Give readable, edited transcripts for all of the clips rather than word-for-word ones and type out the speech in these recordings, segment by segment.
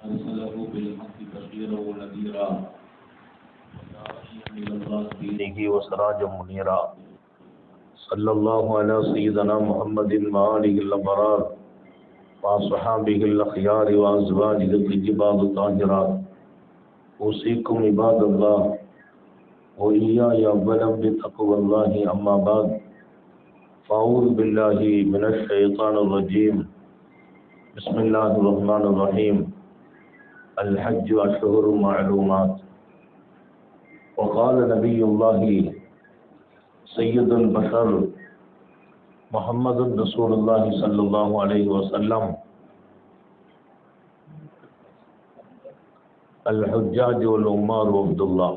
أرسله بالحق بشيرا ونذيرا وداعيا إلى الله بإذنه وسراجا منيرا صلى الله على سيدنا محمد وآله الأبرار وصحابه الأخيار وأزواجه الطيبات الطاهرات. أوصيكم عباد الله وإياي أولا بتقوى الله، أما بعد، فأعوذ بالله من الشيطان الرجيم. بسم الله الرحمن الرحيم. الحج أشهر معلومات. وقال نبي الله سيد البشر محمد رسول الله صلى الله عليه وسلم: الحجاج والعمار عبد الله.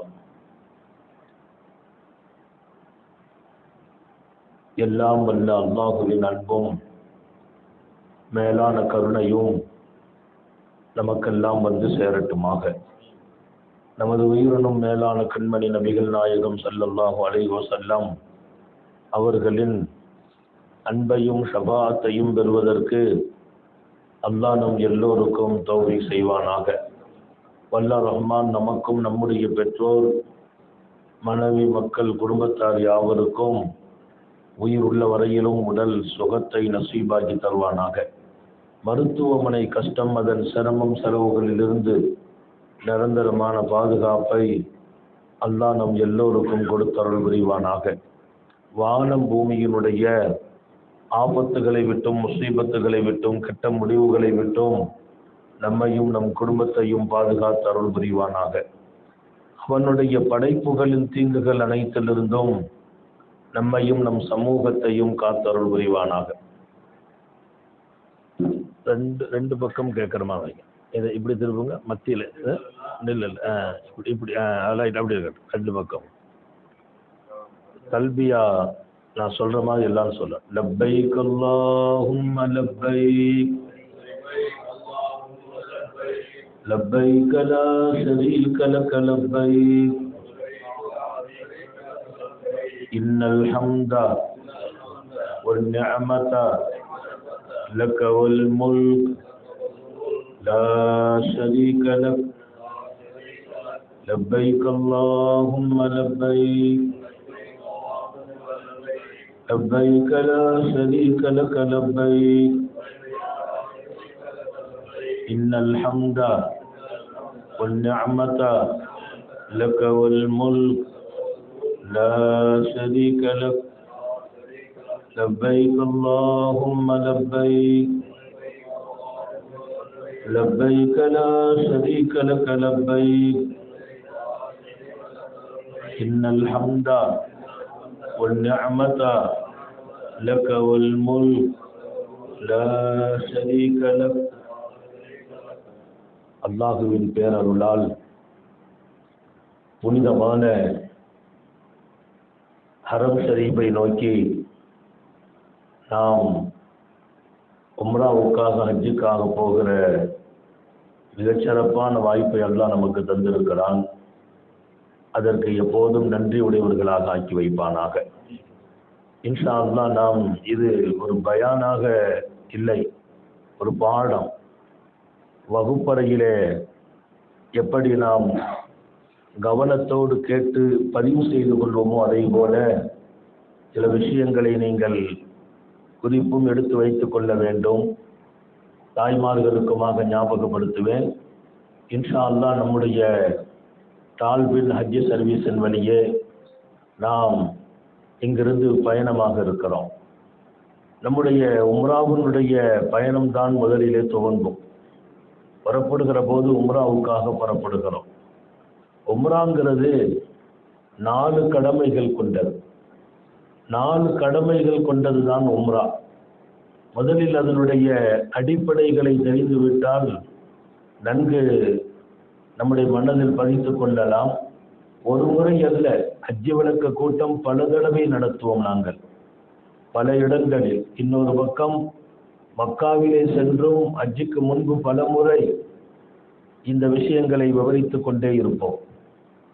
எல்லாம் வல்ல அல்லாஹுவின் அன்பும் மேலான கருணையும் நமக்கெல்லாம் வந்து சேரட்டுமாக. நமது உயிரினும் மேலான கண்மணி நபிகள் நாயகம் ஸல்லல்லாஹு அலைஹி வஸல்லம் அவர்களின் அன்பையும் ஷஃபாஅத்தையும் பெறுவதற்கு அல்லாஹ் நம் எல்லோருக்கும் தௌஃபீக் செய்வானாக. வல்ல ரஹ்மான் நமக்கும் நம்முடைய பெற்றோர், மனைவி, மக்கள், குடும்பத்தார் யாவருக்கும் உயிர் உள்ள வரையிலும் உடல் சுகத்தை நசீபாக்கி தருவானாக. மருத்துவமனை கஷ்டம், அதன் சிரமம், செலவுகளிலிருந்து நிரந்தரமான பாதுகாப்பை அல்லாஹ் நம் எல்லோருக்கும் கொடுத்தருள் புரிவானாக. வானம் பூமியினுடைய ஆபத்துகளை விட்டும், முசீபத்துகளை விட்டும், கெட்ட முடிவுகளை விட்டும் நம்மையும் நம் குடும்பத்தையும் பாதுகாத்து அருள் புரிவானாக. அவனுடைய படைப்புகளின் தீங்குகள் அனைத்திலிருந்தும் நம்மையும் நம் சமூகத்தையும் காத்தருள் புரிவானாக. ரெண்டு பக்கம் கேட்குற மாதிரி இதை இப்படி திருப்புங்க, மத்தியில் இல்லை இப்படி அதெல்லாம் அப்படி இருக்கட்டும். ரெண்டு பக்கம் கல்வியா நான் சொல்ற மாதிரி எல்லாரும் சொல்ல. லப்பைக் அல்லாஹும்ம லப்பைக் லப்பைக் லா ஷரீக லக லப்பைக் இன்னல் ஹம்த வன் நிஅமத லக வல் முல்க் லா ஷரீக லக் லப்பைக் அல்லாஹும்ம லப்பைக் لبيك لا شريك لك لبيك إن الحمد والنعمة لك والملك لا شريك لك لبيك اللهم لبيك لبيك لا شريك لك لبيك إن الحمد والنعمة لك والملك لا شريك لك. அல்லாஹுவின் பேரருளால் புனிதமான ஹரம் ஷரீஃபை நோக்கி நாம் உம்ராவுக்காக, ஹஜ்ஜுக்காக போகிற மிகச்சிறப்பான வாய்ப்பை அல்லாஹ் நமக்கு தந்திருக்கிறான். அதற்கு எப்போதும் நன்றி உடையவர்களாக ஆக்கி வைப்பானாக. இன்ஷா அல்லாஹ் நாம் இது ஒரு பயானாக இல்லை, ஒரு பாடம். வகுப்பறையிலே எப்படி நாம் கவனத்தோடு கேட்டு பதிவு செய்து கொள்வோமோ அதே போல சில விஷயங்களை நீங்கள் குறிப்பும் எடுத்து வைத்துக் கொள்ள வேண்டும். தாய்மார்களுக்குமாக ஞாபகப்படுத்துவேன். இன்ஷா அல்லாஹ் நம்முடைய டால்பின் ஹஜ் சர்வீஸின் வழியே நாம் இங்கிருந்து பயணமாக இருக்கிறோம். நம்முடைய உம்ராவினுடைய பயணம்தான் முதலிலே துவங்கும். புறப்படுகிற போது உம்ராவுக்காக புறப்படுகிறோம். உம்ராங்கிறது 4 கடமைகள் கொண்டது. 4 கடமைகள் கொண்டது தான் உம்ரா. முதலில் அதனுடைய அடிப்படைகளை தெரிந்துவிட்டால் நன்கு நம்முடைய மனதில் பதித்துக் கொள்ளலாம். ஒரு முறை அல்ல, ஹஜ்ஜி விளக்க கூட்டம் பல தடவை நடத்துவோம் நாங்கள், பல இடங்களில். இன்னொரு பக்கம் மக்காவிலே சென்றும் ஹஜ்ஜுக்கு முன்பு பல முறை இந்த விஷயங்களை விவரித்துக் கொண்டே இருப்போம்.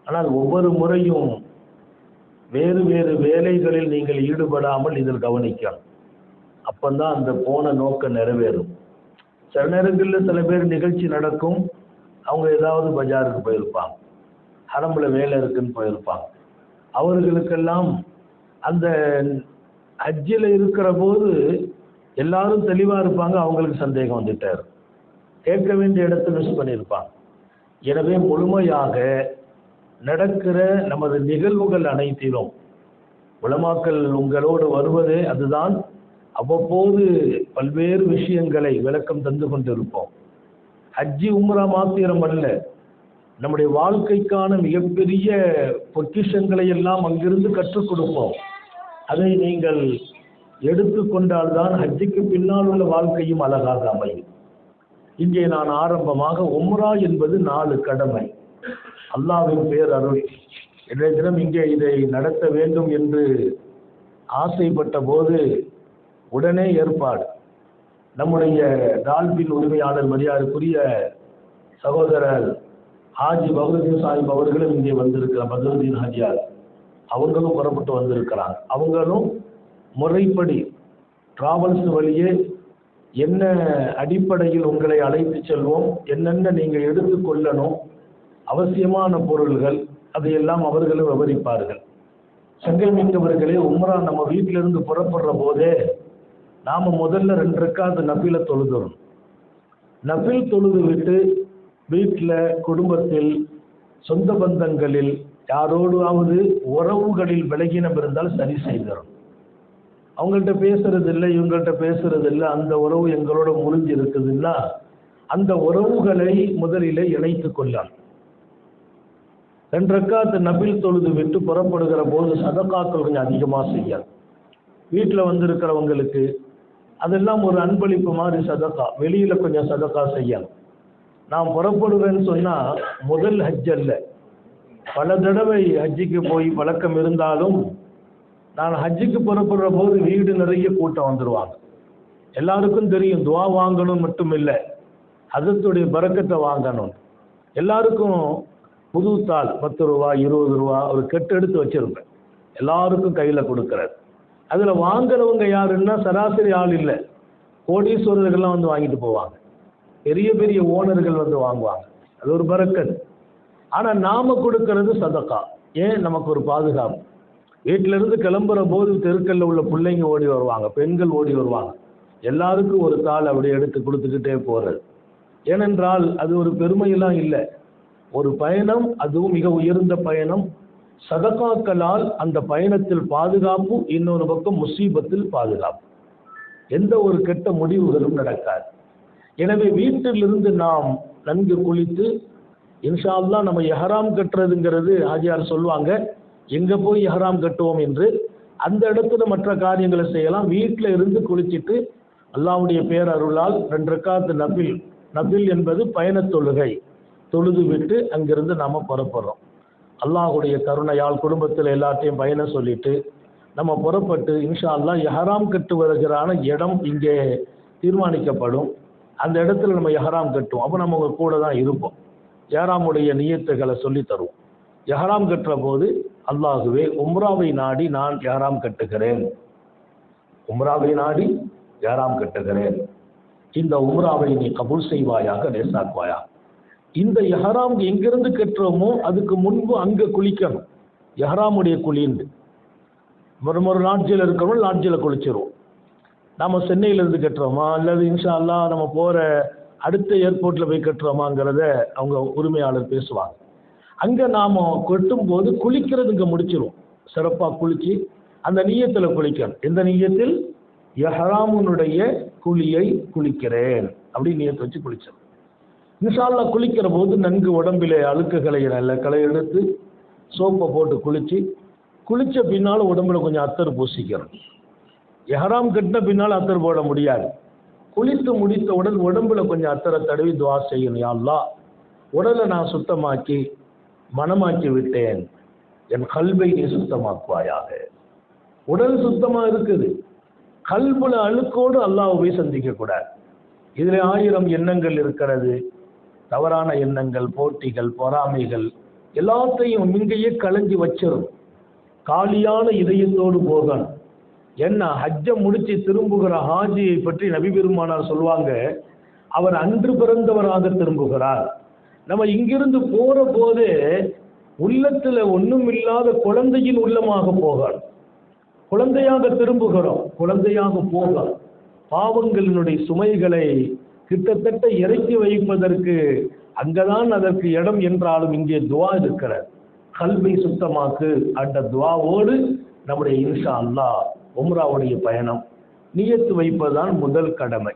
ஆனால் ஒவ்வொரு முறையும் வேறு வேறு வேலைகளில் நீங்கள் ஈடுபடாமல் இதில் கவனிக்கலாம். அப்பந்தான் அந்த போன நோக்கம் நிறைவேறும். சில நேரங்களில் சில பேர் நிகழ்ச்சி நடக்கும், அவங்க ஏதாவது பஜாருக்கு போயிருப்பாங்க, ஹரம்பில் வேலை இருக்குன்னு போயிருப்பாங்க. அவர்களுக்கெல்லாம் அந்த ஹஜ்ஜில் இருக்கிற போது எல்லாரும் தெளிவாக இருப்பாங்க, அவங்களுக்கு சந்தேகம் வந்துட்டார், கேட்க வேண்டிய இடத்தை மிஸ் பண்ணியிருப்பாங்க. எனவே முழுமையாக நடக்கிற நமது நிகழ்வுகள் அனைத்திலும் உலமாக்கள் உங்களோடு வருவதே அதுதான். அவ்வப்போது பல்வேறு விஷயங்களை விளக்கம் தந்து கொண்டிருப்போம். ஹஜ்ஜி உம்ரா மாத்திரம் அல்ல, நம்முடைய வாழ்க்கைக்கான மிகப்பெரிய பொக்கிஷங்களை எல்லாம் அங்கிருந்து கற்றுக் கொடுப்போம். அதை நீங்கள் எடுத்துக்கொண்டால்தான் ஹஜ்ஜிக்கு பின்னால் உள்ள வாழ்க்கையும் அழகாக அமையும். இங்கே நான் ஆரம்பமாக உம்ரா என்பது 4 கடமை, அல்லாஹ்வின் பேர் அருள். இன்றைய தினம் இங்கே இதை நடத்த வேண்டும் என்று ஆசைப்பட்ட போது உடனே ஏற்பாடு. நம்முடைய டால்பின் உரிமையாளர் மரியாதைக்குரிய சகோதரர் ஹாஜி பஹ்ருதீன் சாஹிப் அவர்களும் இங்கே வந்திருக்கிறார். பஹ்ருதீன் ஹாஜியார் அவங்களும் புறப்பட்டு வந்திருக்கிறாங்க. அவங்களும் முறைப்படி டிராவல்ஸ் வழியே என்ன அடிப்படையில் உங்களை அழைத்து செல்வோம், என்னென்ன நீங்கள் எடுத்துக்கொள்ளணும், அவசியமான பொருள்கள், அதையெல்லாம் அவர்களும் விவரிப்பார்கள். சங்கமிக்கவர்களே, உம்ரா நம்ம வீட்டிலிருந்து புறப்படுற போதே நாம் முதல்ல 2 ரக்காத் நஃபிலை தொழுதுறோம். நஃபில் தொழுது விட்டு வீட்டில், குடும்பத்தில், சொந்த பந்தங்களில் யாரோடாவது உறவுகளில் விலகினம் இருந்தால் சரி செய்கிறோம். அவங்கள்ட்ட பேசுறது இல்லை, இவங்கள்ட்ட பேசுறது இல்லை, அந்த உறவு எங்களோட முறிஞ்சு இருக்குதுன்னா அந்த உறவுகளை முதலிலே இணைத்து கொள்ளலாம். 2 ரக்காத் நஃபில் தொழுது விட்டு புறப்படுகிற போது சதகாக்கள் கொஞ்சம் அதிகமாக செய்யலாம். வீட்டில் வந்திருக்கிறவங்களுக்கு அதெல்லாம் ஒரு அன்பளிப்பு மாதிரி சதகா, வெளியில் கொஞ்சம் சதகா செய்யலாம். நான் புறப்படுவேன்னு சொன்னால் முதல் ஹஜ் அல்ல, பல தடவை ஹஜ்ஜிக்கு போய் பழக்கம் இருந்தாலும் நான் ஹஜ்ஜுக்கு புறப்படுற போது வீடு நிறைய கூட்டம் வந்துடுவாங்க. எல்லாருக்கும் தெரியும் துவா வாங்கணும் மட்டும் இல்லை, ஹஜ்ஜத்துடைய பரக்கத்தை வாங்கணும். எல்லாருக்கும் புது தாள் 10 ரூபா 20 ரூபா ஒரு கெட்டு எடுத்து வச்சிருப்பேன், எல்லாருக்கும் கையில் கொடுக்குறாரு. அதில் வாங்குறவங்க யாருன்னா சராசரி ஆள் இல்லை, கோடீஸ்வரர்கள்லாம் வந்து வாங்கிட்டு போவாங்க, பெரிய பெரிய ஓனர்கள் வந்து வாங்குவாங்க. அது ஒரு பரக்கத். ஆனால் நாம் கொடுக்கறது சதக்கா. ஏன்? நமக்கு ஒரு பாதுகாப்பு. வீட்டிலேருந்து கிளம்புற போது தெருக்கல்ல உள்ள பிள்ளைங்க ஓடி வருவாங்க, பெண்கள் ஓடி வருவாங்க, எல்லாருக்கும் ஒரு தாள் அப்படியே எடுத்து கொடுத்துக்கிட்டே போகிறது. ஏனென்றால் அது ஒரு பெருமையெல்லாம் இல்லை, ஒரு பயணம், அதுவும் மிக உயர்ந்த பயணம். சதகாக்களால் அந்த பயணத்தில் பாதுகாப்பு, இன்னொரு பக்கம் முசீபத்தில் பாதுகாப்பு, எந்த ஒரு கெட்ட முடிவுகளும் நடக்காது. எனவே வீட்டிலிருந்து நாம் நன்கு குளித்து இன்ஷா அல்லாஹ் நம்ம இஹ்ராம் கட்டுறதுங்கிறது ஆஜியார் சொல்லுவாங்க, எங்கே போய் இஹ்ராம் கட்டுவோம் என்று. அந்த இடத்துல மற்ற காரியங்களை செய்யலாம். வீட்டில் இருந்து குளிச்சுட்டு அல்லாஹ்வுடைய பேரருளால் 2 ரக்காத் நஃபில், நஃபில் என்பது பயணத் தொழுகை, தொழுது விட்டு அங்கிருந்து நாம் புறப்படுறோம். அல்லாஹ்வுடைய கருணையால் குடும்பத்தில் எல்லாத்தையும் பயணம் சொல்லிட்டு நம்ம புறப்பட்டு இன்ஷா அல்லாஹ் இஹ்ராம் கட்டுவதற்கான இடம் இங்கே தீர்மானிக்கப்படும். அந்த இடத்துல நம்ம இஹ்ராம் கட்டுவோம். அப்போ நம்ம உங்க கூட தான் இருப்போம். இஹ்ராமுடைய நியத்துகளை சொல்லி தருவோம். இஹ்ராம் கட்டுற போது அல்லாஹுவே உம்ராவை நாடி நான் இஹ்ராம் கட்டுகிறேன், உம்ராவை நாடி இஹ்ராம் கட்டுகிறேன், இந்த உம்ராவை நீ கபூல் செய்வாயாக, லேசாக்குவாயா. இந்த இஹ்ராம் எங்கிருந்து கட்டுறோமோ அதுக்கு முன்பு அங்கே குளிக்கணும். இஹ்ராமுடைய குளிந்து ஒரு லாட்ஜில் இருக்கிறோம், லாட்ஜில் குளிச்சிருவோம். நம்ம சென்னையிலேருந்து கட்டுறோமா அல்லது இன்ஷா அல்லாஹ் நம்ம போகிற அடுத்த ஏர்போர்ட்டில் போய் கட்டுறோமாங்கிறத அவங்க உரிமையாளர் பேசுவாங்க. அங்கே நாம் கட்டும் போது குளிக்கிறது இங்கே முடிச்சிருவோம். சிறப்பாக குளித்து அந்த நியத்தில் குளிக்கணும். எந்த நியத்தில்? இஹ்ராமுனுடைய குளியை குளிக்கிறேன் அப்படி நியத்தை வச்சு குளிச்சோம். இன்ஷா அல்லாஹ் குளிக்கிற போது நன்கு உடம்பிலே அழுக்குகளை நல்ல களை எடுத்து சோப்பை போட்டு குளித்த பின்னால் உடம்புல கொஞ்சம் அத்தர் பூசிக்கிறோம். இஹ்ராம் கட்டின பின்னால் அத்தர் போட முடியாது. குளித்து முடித்தவுடன் உடம்புல கொஞ்சம் அத்தரை தடவி துவா செய்யணும். யா அல்லாஹ், உடலை நான் சுத்தமாக்கி மனமாக்கி விட்டேன், என் கல்வை நீ சுத்தமாக்குவாயாக. உடல் சுத்தமாக இருக்குது, கல்புல அழுக்கோடு அல்லாஹ்வை சந்திக்க கூடாது. இதில் 1000 எண்ணங்கள் இருக்கிறது, தவறான எண்ணங்கள், போட்டிகள், பொறாமைகள் எல்லாத்தையும் இங்கேயே களைஞ்சி வச்சிடும். காலியான இதயத்தோடு போகணும். என்ன, ஹஜ்ஜை முடிச்சு திரும்புகிற ஹாஜியை பற்றி நபி பெருமானார் சொல்லுவாங்க, அவர் அன்று பிறந்தவராக திரும்புகிறார். நம்ம இங்கிருந்து போற போதே உள்ளத்துல ஒன்றும் இல்லாத குழந்தையின் உள்ளமாக போகிறோம், குழந்தையாக திரும்புகிறோம், குழந்தையாக போக பாவங்களினுடைய சுமைகளை கிட்டத்தட்ட இறக்கி வைப்பதற்கு அங்கதான் அதற்கு இடம் என்றாலும் இங்கே துவா இருக்கிறது. கல்வை சுத்தமாக்கு அந்த துவாவோடு நம்முடைய இன்ஷா அல்லாஹ் உம்ராவுடைய பயணம் நியத்து வைப்பதுதான் முதல் கடமை.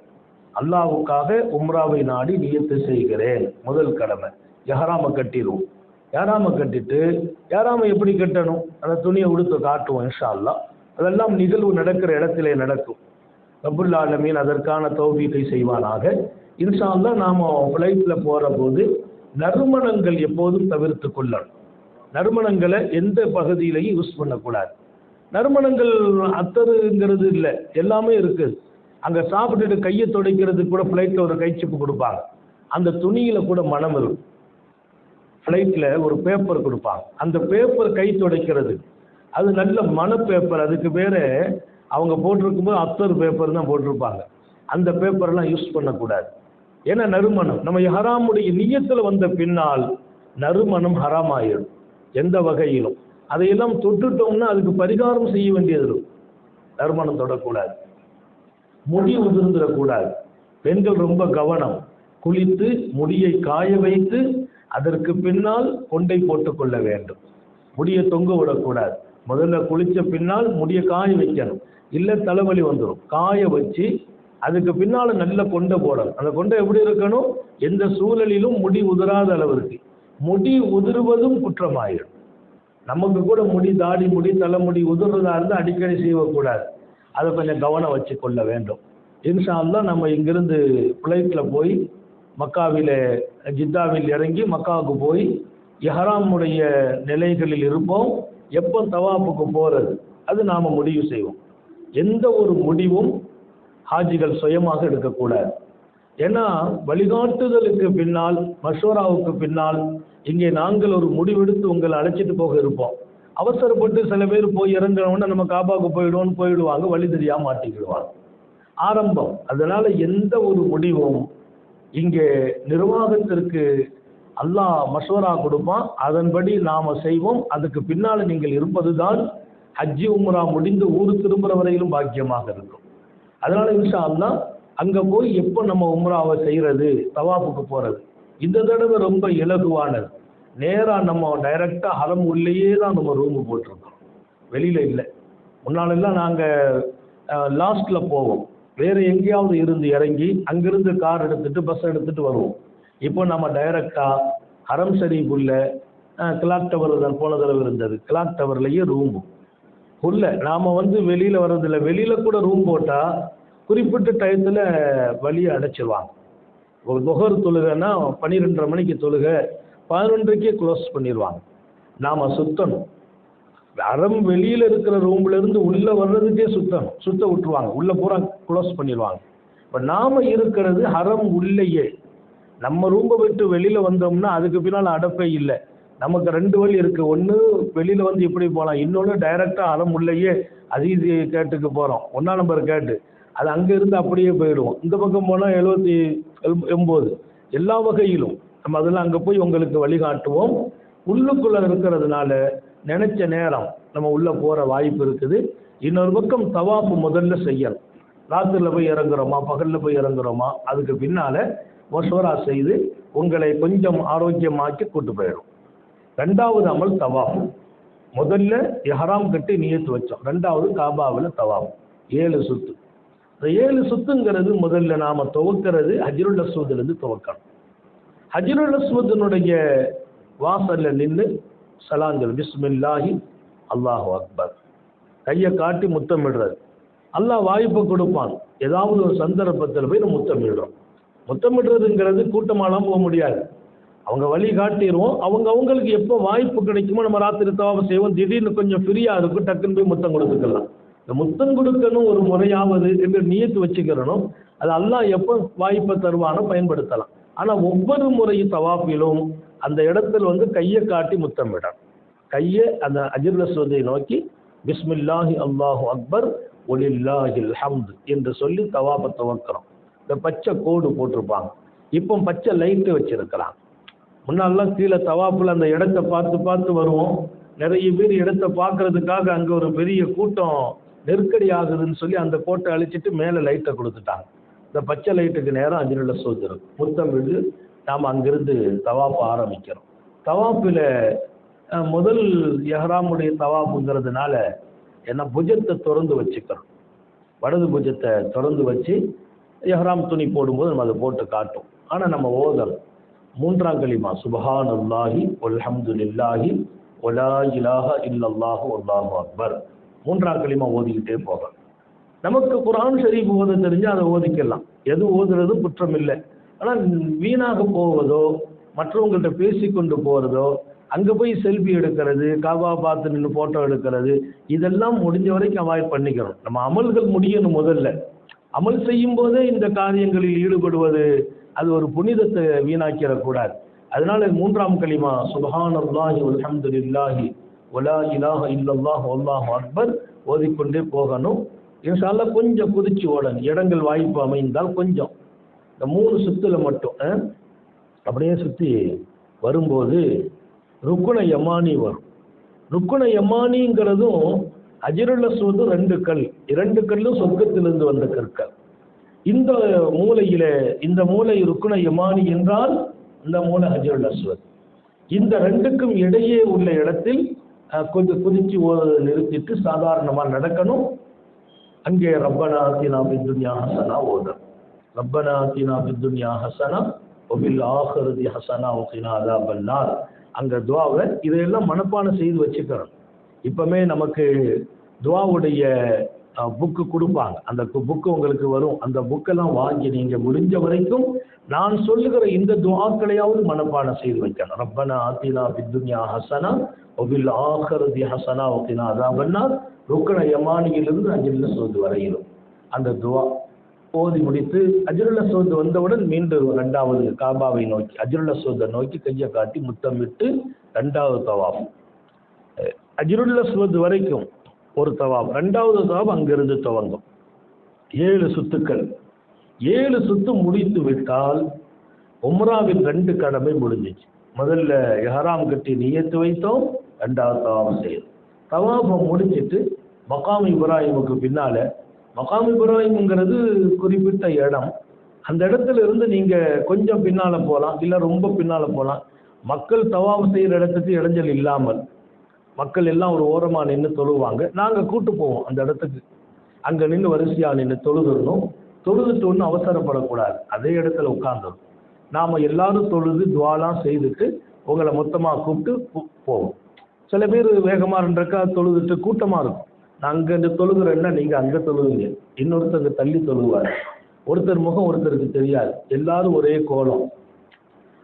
அல்லாஹ்வுக்காக உம்ராவை நாடி நியத்து செய்கிறேன், முதல் கடமை. எஹராம கட்டிடுவோம். எஹராம கட்டிட்டு எஹராம எப்படி கட்டணும், அந்த துணியை உடுத்து காட்டுவோம் இன்ஷா அல்லாஹ். அதெல்லாம் நிகழ்வு நடக்கிற இடத்திலே நடக்கும். ரப்புல் ஆலமீன் அதற்கான தௌஃபீகை செய்வானாக. இன்ஷா அல்லாஹ் நாம ஃப்ளைட்ல போற போது நறுமணங்கள் எப்போதும் தவிர்த்து கொள்ளணும். நறுமணங்களை எந்த பகுதியிலையும் யூஸ் பண்ணக்கூடாது. நறுமணங்கள் அத்தருங்கிறது இல்லை, எல்லாமே இருக்குது. அங்கே சாப்பிட்டுட்டு கையை துடைக்கிறதுக்கு கூட ஃப்ளைட்டில் ஒரு கைச்சிப்பு கொடுப்பாங்க, அந்த துணியில் கூட மனம் இருக்கும். ஃப்ளைட்டில் ஒரு பேப்பர் கொடுப்பாங்க, அந்த பேப்பர் கை துடைக்கிறது, அது நல்ல மன பேப்பர். அதுக்கு பேர் அவங்க போட்டிருக்கும்போது அத்தர் பேப்பர் தான் போட்டிருப்பாங்க. அந்த பேப்பர்லாம் யூஸ் பண்ணக்கூடாது. ஏன்னா நறுமணம் நம்ம ஹராமுடைய நியத்தில் வந்த பின்னால் நறுமணம் ஹராம் ஆயிடும் எந்த வகையிலும். அதையெல்லாம் தொட்டுட்டோம்னா அதுக்கு பரிகாரம் செய்ய வேண்டியது இருக்கும். நறுமணம் தொடக்கூடாது, முடி உதிர்ந்துடக்கூடாது. பெண்கள் ரொம்ப கவனம், குளித்து முடியை காய வைத்து அதற்கு பின்னால் கொண்டை போட்டுக்கொள்ள வேண்டும். முடியை தொங்க விடக்கூடாது. முதல்ல குளிச்ச பின்னால் முடியை காய வைக்கணும், இல்லை தலைவலி வந்துடும். காய வச்சு அதுக்கு பின்னால் நல்ல கொண்டை போடணும். அந்த கொண்டை எப்படி இருக்கணும், எந்த சூழலிலும் முடி உதிராத அளவிற்கு. முடி உதிர்வதும் குற்றமாயிடும். நமக்கு கூட முடி, தாடி முடி, தலைமுடி உதிர்றதா இருந்தால் அடிக்கடி செய்யக்கூடாது. அதை கொஞ்சம் கவனம் வச்சு கொள்ள வேண்டும். இன்ஷா அல்லாஹ் நம்ம இங்கிருந்து ஃப்ளைட்டில் போய் மக்காவில் ஜித்தாவில் இறங்கி மக்காவுக்கு போய் இஹ்ராமுடைய நிலைகளில் இருப்போம். எப்போ தவாப்புக்கு போகிறது அது நாம் முடிவு செய்வோம். எந்த ஒரு முடிவும் ஹாஜிகள் சுயமாக எடுக்கக்கூடாது. ஏன்னா வழிகாட்டுதலுக்கு பின்னால், மஷூராவுக்கு பின்னால் இங்கே நாங்கள் ஒரு முடிவெடுத்து உங்களை அழைச்சிட்டு போக இருப்போம். அவசரப்பட்டு சில பேர் போய் இறங்குறவொன்னே நம்ம காபாவுக்கு போயிடுவாங்க, வழி தெரியாம மாட்டிக்கிடுவாங்க. ஆரம்பம். அதனால எந்த ஒரு முடிவும் இங்கே நிர்வாகத்திற்கு அல்லாஹ் மஷூரா கொடுப்பான், அதன்படி நாம செய்வோம். அதுக்கு பின்னால் நீங்கள் இருப்பதுதான் ஹஜ்ஜி உம்ரா முடிந்து ஊரு திரும்புற வரையிலும் பாக்கியமாக இருக்கும். அதனால இன்ஷா அல்லாஹ் அங்க போய் எப்போ நம்ம உம்ராவை செய்யறது, தவாப்புக்கு போறது, இந்த தடவை ரொம்ப இலகுவானது. நேரா நம்ம டைரக்டா ஹரம் உள்ளேயே தான் நம்ம ரூமு போட்டிருக்கோம், வெளியில இல்லை. முன்னாலெல்லாம் நாங்க லாஸ்ட்ல போவோம், வேற எங்கேயாவது இருந்து இறங்கி அங்கிருந்து கார் எடுத்துட்டு பஸ் எடுத்துட்டு வருவோம். இப்போ நம்ம டைரக்டா ஹரம் ஷரீஃப் உள்ள கிளாக் டவர் தான் போன தடவை இருந்தது, கிளாக் டவர்லயே ரூம் உள்ள. நாம வெளியில வர்றதில்லை. வெளியில கூட ரூம் போட்டா குறிப்பிட்ட டயத்துல வழியை அடைச்சிருவாங்க. ஒரு துஹர் தொழுகைன்னா 12:30 மணிக்கு தொழுகை, 11:30க்கே க்ளோஸ் பண்ணிடுவாங்க. நாம சுத்தணும். அறம் வெளியில இருக்கிற ரூம்ல இருந்து உள்ள வர்றதுக்கே சுத்த விட்டுருவாங்க, உள்ள பூரா க்ளோஸ் பண்ணிடுவாங்க. இப்போ நாம இருக்கிறது ஹரம் உள்ளேயே. நம்ம ரூமை விட்டு வெளியில வந்தோம்னா அதுக்கு பின்னால் அடப்பே இல்லை. நமக்கு 2 வழி இருக்கு. ஒன்று வெளியில இப்படி போகலாம், இன்னொன்று டைரக்டா ஹரம் உள்ளேயே அதீதி கேட்டுக்கு போறோம், 1ஆம் நம்பர் கேட்டு. அது அங்க இருந்து அப்படியே போயிடுவோம். இந்த பக்கம் போனா 79. எல்லா வகையிலும் நம்ம அதெல்லாம் அங்க போய் உங்களுக்கு வழிகாட்டுவோம். உள்ளுக்குள்ள இருக்கிறதுனால நினைச்ச நேரம் நம்ம உள்ள போற வாய்ப்பு இருக்குது. இன்னொரு பக்கம் தவாப்பு முதல்ல செய்யணும். ராத்திரில போய் இறங்குறோமா, பகல்ல போய் இறங்குறோமா, அதுக்கு பின்னால மஷூரா செய்து உங்களை கொஞ்சம் ஆரோக்கியமாக்கி கூட்டு போயிடும். 2வது அமல் தவாப். முதல்ல இஹ்ராம் கட்டி நியத்து வச்சோம், 2வது காபாவில் தவாப் 7 சுத்து. இந்த 7 சுத்துங்கிறது முதல்ல நாம துவக்கிறது ஹஜ்ருல் அஸ்வதிலிருந்து துவக்கணும். ஹஜ்ருல் அஸ்வதினுடைய வாசல்ல நின்று சலாஞ்சல், பிஸ்மில்லாஹி அல்லாஹு அக்பர், கையை காட்டி முத்தமிடுறது. அல்லாஹ் வாய்ப்பு கொடுப்பான். ஏதாவது ஒரு சந்தர்ப்பத்தில் போய் நம்ம முத்தமிடுறோம். முத்தமிடுறதுங்கிறது கூட்டமாலாம் போக முடியாது, அவங்க வழி காட்டிடுவோம். அவங்களுக்கு எப்போ வாய்ப்பு கிடைக்குமோ நம்ம ராத்திரி தவாப் செய்வோம். திடீர்னு கொஞ்சம் ஃப்ரீயாக இருக்கும், டக்குன்னு போய் முத்தம் கொடுத்துக்கலாம். இந்த முத்தம் கொடுக்கணும் ஒரு முறையாவது என்று நியத்து வச்சுக்கிறணும். அது அல்லாஹ் எப்போ வாய்ப்பை தருவானோ பயன்படுத்தலாம். ஆனால் ஒவ்வொரு முறை தவாப்பிலும் அந்த இடத்துல கையை காட்டி முத்தமிடணும். கையை அந்த ஹஜ்ருல் அஸ்வதை நோக்கி பிஸ்மில்லாஹி அல்லாஹு அக்பர் வலில்லாஹில் ஹம்து என்று சொல்லி தவாப்பை துவக்கிறோம். இந்த பச்சை கோடு போட்டிருப்பாங்க. இப்போ பச்சை லைட்டு வச்சிருக்கிறாங்க. முன்னாலாம் கீழே தவாப்புல அந்த இடத்த பார்த்து பார்த்து வருவோம். நிறைய பேர் இடத்த பார்க்கறதுக்காக அங்கே ஒரு பெரிய கூட்டம் நெருக்கடி ஆகுதுன்னு சொல்லி அந்த கோட்டை அழிச்சிட்டு மேலே லைட்டை கொடுத்துட்டாங்க. இந்த பச்சை லைட்டுக்கு நேரம் அஜ்ருல் அஸ்வத் இருக்கும். முத்தம் விட்டு நாம் அங்கிருந்து தவாப்பு ஆரம்பிக்கிறோம். தவாப்பில் முதல் எஹ்ராமுடைய தவாப்புங்கிறதுனால என்ன புஜத்தை திறந்து வச்சுக்கிறோம். வலது புஜத்தை திறந்து வச்சு எஹ்ராம் துணி போடும்போது நம்ம அதை போட்டு காட்டும். ஆனால் நம்ம ஓதல் 3ஆம் கலிமா சுப்ஹானல்லாஹி வல்ஹம்துலில்லாஹி வலா இலாஹ இல்லல்லாஹு வல்லாஹு அக்பர் 3ஆம் கலிமா ஓதிக்கிட்டே போகலாம். நமக்கு குர்ஆன் ஷரீஃப் ஓத தெரிஞ்சால் அதை ஓதிக்கலாம். எது ஓதுறது குற்றம் இல்லை. ஆனால் வீணாக போவதோ மற்றவங்கள்ட்ட பேசி கொண்டு போகிறதோ அங்கே போய் செல்ஃபி எடுக்கிறது, காபா பார்த்து நின்று ஃபோட்டோ எடுக்கிறது, இதெல்லாம் முடிஞ்ச வரைக்கும் அவாய்ட் பண்ணிக்கணும். நம்ம அமல்கள் முடியணும். முதல்ல அமல் செய்யும் போதே இந்த காரியங்களில் ஈடுபடுவது அது ஒரு புனிதத்தை வீணாக்கிடக்கூடாது. அதனால 3ஆம் கலிமா சுப்ஹானல்லாஹி வல்ஹம்துலில்லாஹி வலா இலாஹ இல்லல்லாஹு வல்லாஹு அக்பர் ஓதிக்கொண்டே போகணும். இன்ஷா அல்லாஹ் கொஞ்சம் குதிச்சு ஓடணும். இடங்கள் வாய்ப்பு அமைந்தால் கொஞ்சம் இந்த 3 சுத்துல மட்டும் அப்படியே சுற்றி வரும்போது ருக்குன யமானி வரும். ருக்குன யமானிங்கிறதும் அஜ்ருல் அஸ்வத் 2 கல், 2 கல்லும் சொர்க்கத்திலிருந்து வந்த கற்கள். இந்த மூலையில இந்த மூலை ருக்குன யமானி என்றால் இந்த மூலை அஜ்ருல் அஸ்வத். இந்த 2க்கும் இடையே உள்ள இடத்தில் கொஞ்சம் குதிச்சு நிறுத்திட்டு சாதாரணமாக நடக்கணும். அங்கே ரப்பனா ஆத்தினா ஃபித் துன்யா ஹஸனா ஓதணும். ரப்பனா ஆத்தினா ஃபித் துன்யா ஹஸனா வஃபில் ஆখিরাতি ஹஸனா வகினா அஸாபன் நார். அங்கே துவாவை இதையெல்லாம் மனப்பாடம் செய்து வச்சுக்கிறோம். இப்போமே நமக்கு துவாவுடைய புக்கு கொடுப்பாங்க. அந்த புக்கு உங்களுக்கு வரும். அந்த புக்கெல்லாம் வாங்கி நீங்கள் முடிஞ்ச வரைக்கும் நான் சொல்லுகிற இந்த துவாக்களையாவது மனப்பாடம் செய்து வைக்கணும். ரப்பனா ஆத்தினா ஃபித் துன்யா ஹஸனா வஃபில் ஆখিরাতি ஹஸனா வகினா அஸாபன் நார். ருக்குன யமானியிலிருந்து அஜ்ருல் அஸ்வத் வரையிலும் அந்த துவா ஓதி முடித்து அஜ்ருல் அஸ்வத் வந்தவுடன் மீண்டும் 2வது காபாவை நோக்கி அஜ்ருல் அஸ்வத்தை நோக்கி கையை காட்டி முத்தமிட்டு 2வது தவாப். அஜ்ருல் அஸ்வத் வரைக்கும் ஒரு தவாப். 2வது தவாப் அங்கிருந்து துவங்கும். 7 சுத்துக்கள். 7 சுத்து முடித்து விட்டால் உம்ராவின் 2 கடமை முடிஞ்சிச்சு. முதல்ல இஹ்ராம் கட்டி நியத்து வைத்தோம். 2வது தவாப் செய்யும். தவாஃபை முடிச்சிட்டு மகாம் இப்ராஹிமுக்கு பின்னால, மகாம் இப்ராஹிம்ங்கிறது குறிப்பிட்ட இடம். அந்த இடத்துல இருந்து நீங்கள் கொஞ்சம் பின்னால் போகலாம், இல்லை ரொம்ப பின்னால் போகலாம். மக்கள் தவாஃப் செய்கிற இடத்துக்கு இடைஞ்சல் இல்லாமல் மக்கள் எல்லாம் ஒரு ஓரமாக நின்று தொழுவாங்க. நாங்கள் கூட்டு போவோம் அந்த இடத்துக்கு. அங்கே நின்று வரிசையாக நின்று தொழுதுடணும். தொழுதுட்டு ஒன்றும் அவசரப்படக்கூடாது. அதே இடத்துல உட்காந்துடும். நாம் எல்லாரும் தொழுது துவாலாம் செய்துட்டு உங்களை மொத்தமாக கூப்பிட்டு போவோம். சில பேர் வேகமாக 2 ரக்காத் தொழுதுட்டு கூட்டமாக இருக்கும். நான் அங்கே தொழுகிறேன்னா நீங்கள் அங்கே தொழுவீங்க. இன்னொருத்தர் அங்கே தள்ளி தொழுவார். ஒருத்தர் முகம் ஒருத்தருக்கு தெரியாது. எல்லாரும் ஒரே கோலம்.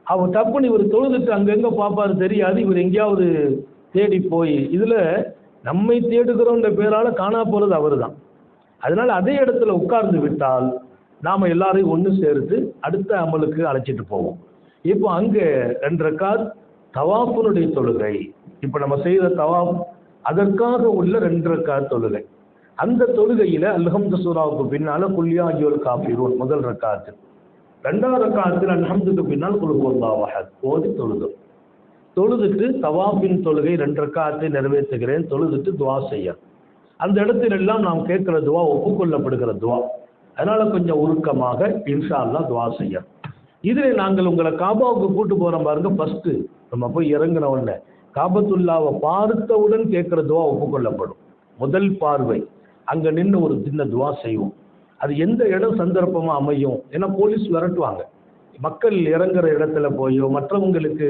அவர் தப்புன்னு இவர் தொழுதுட்டு அங்கங்கே பார்ப்பாரு, தெரியாது. இவர் எங்கேயாவது தேடி போய் இதில் நம்மை தேடுகிறோன்ற பேரால் காணா போகிறது அவர் தான். அதனால் அதே இடத்துல உட்கார்ந்து விட்டால் நாம் எல்லாரையும் ஒன்று சேர்த்து அடுத்த அமலுக்கு அழைச்சிட்டு போவோம். இப்போ அங்கே 2 ரக்காத் தவாஃபுனுடைய தொழுகை. இப்போ நம்ம செய்த தவாஃப் அதற்காக உள்ள 2 ரக்காத் தொழுகை. அந்த தொழுகையில் அல்ஹம்து சூராவுக்கு பின்னால் குல் யா அய்யுல் காஃபிரூன் முதல் ரக்காத்து. 2வது ரக்காத்தில் அல்ஹம்துக்கு பின்னால் குல் ஹுவல்லாஹு அஹத் ஓதி தொழுதுட்டு தவாஃபின் தொழுகை 2 ரக்காத்தை நிறைவேற்றுகிறேன். தொழுதுட்டு துவா செய்ய அந்த இடத்திலெல்லாம் நாம் கேட்குற துவா ஒப்புக்கொள்ளப்படுகிற துவா. அதனால் கொஞ்சம் உருக்கமாக இன்ஷா அல்லாஹ் துவா செய்ய. இதில் நாங்கள் உங்களை காபாவுக்கு கூட்டு போகிறோம் பாருங்க. ஃபஸ்ட்டு நம்ம போய் இறங்கின உடனே காபத்துல்லாவை பார்த்தவுடன் கேட்குற துவா ஒப்புக்கொள்ளப்படும். முதல் பார்வை அங்கே நின்று ஒரு சின்ன துவா செய்வோம். அது எந்த இடம் சந்தர்ப்பமாக அமையும். ஏன்னா போலீஸ் விரட்டுவாங்க. மக்கள் இறங்குற இடத்துல போயோ மற்றவங்களுக்கு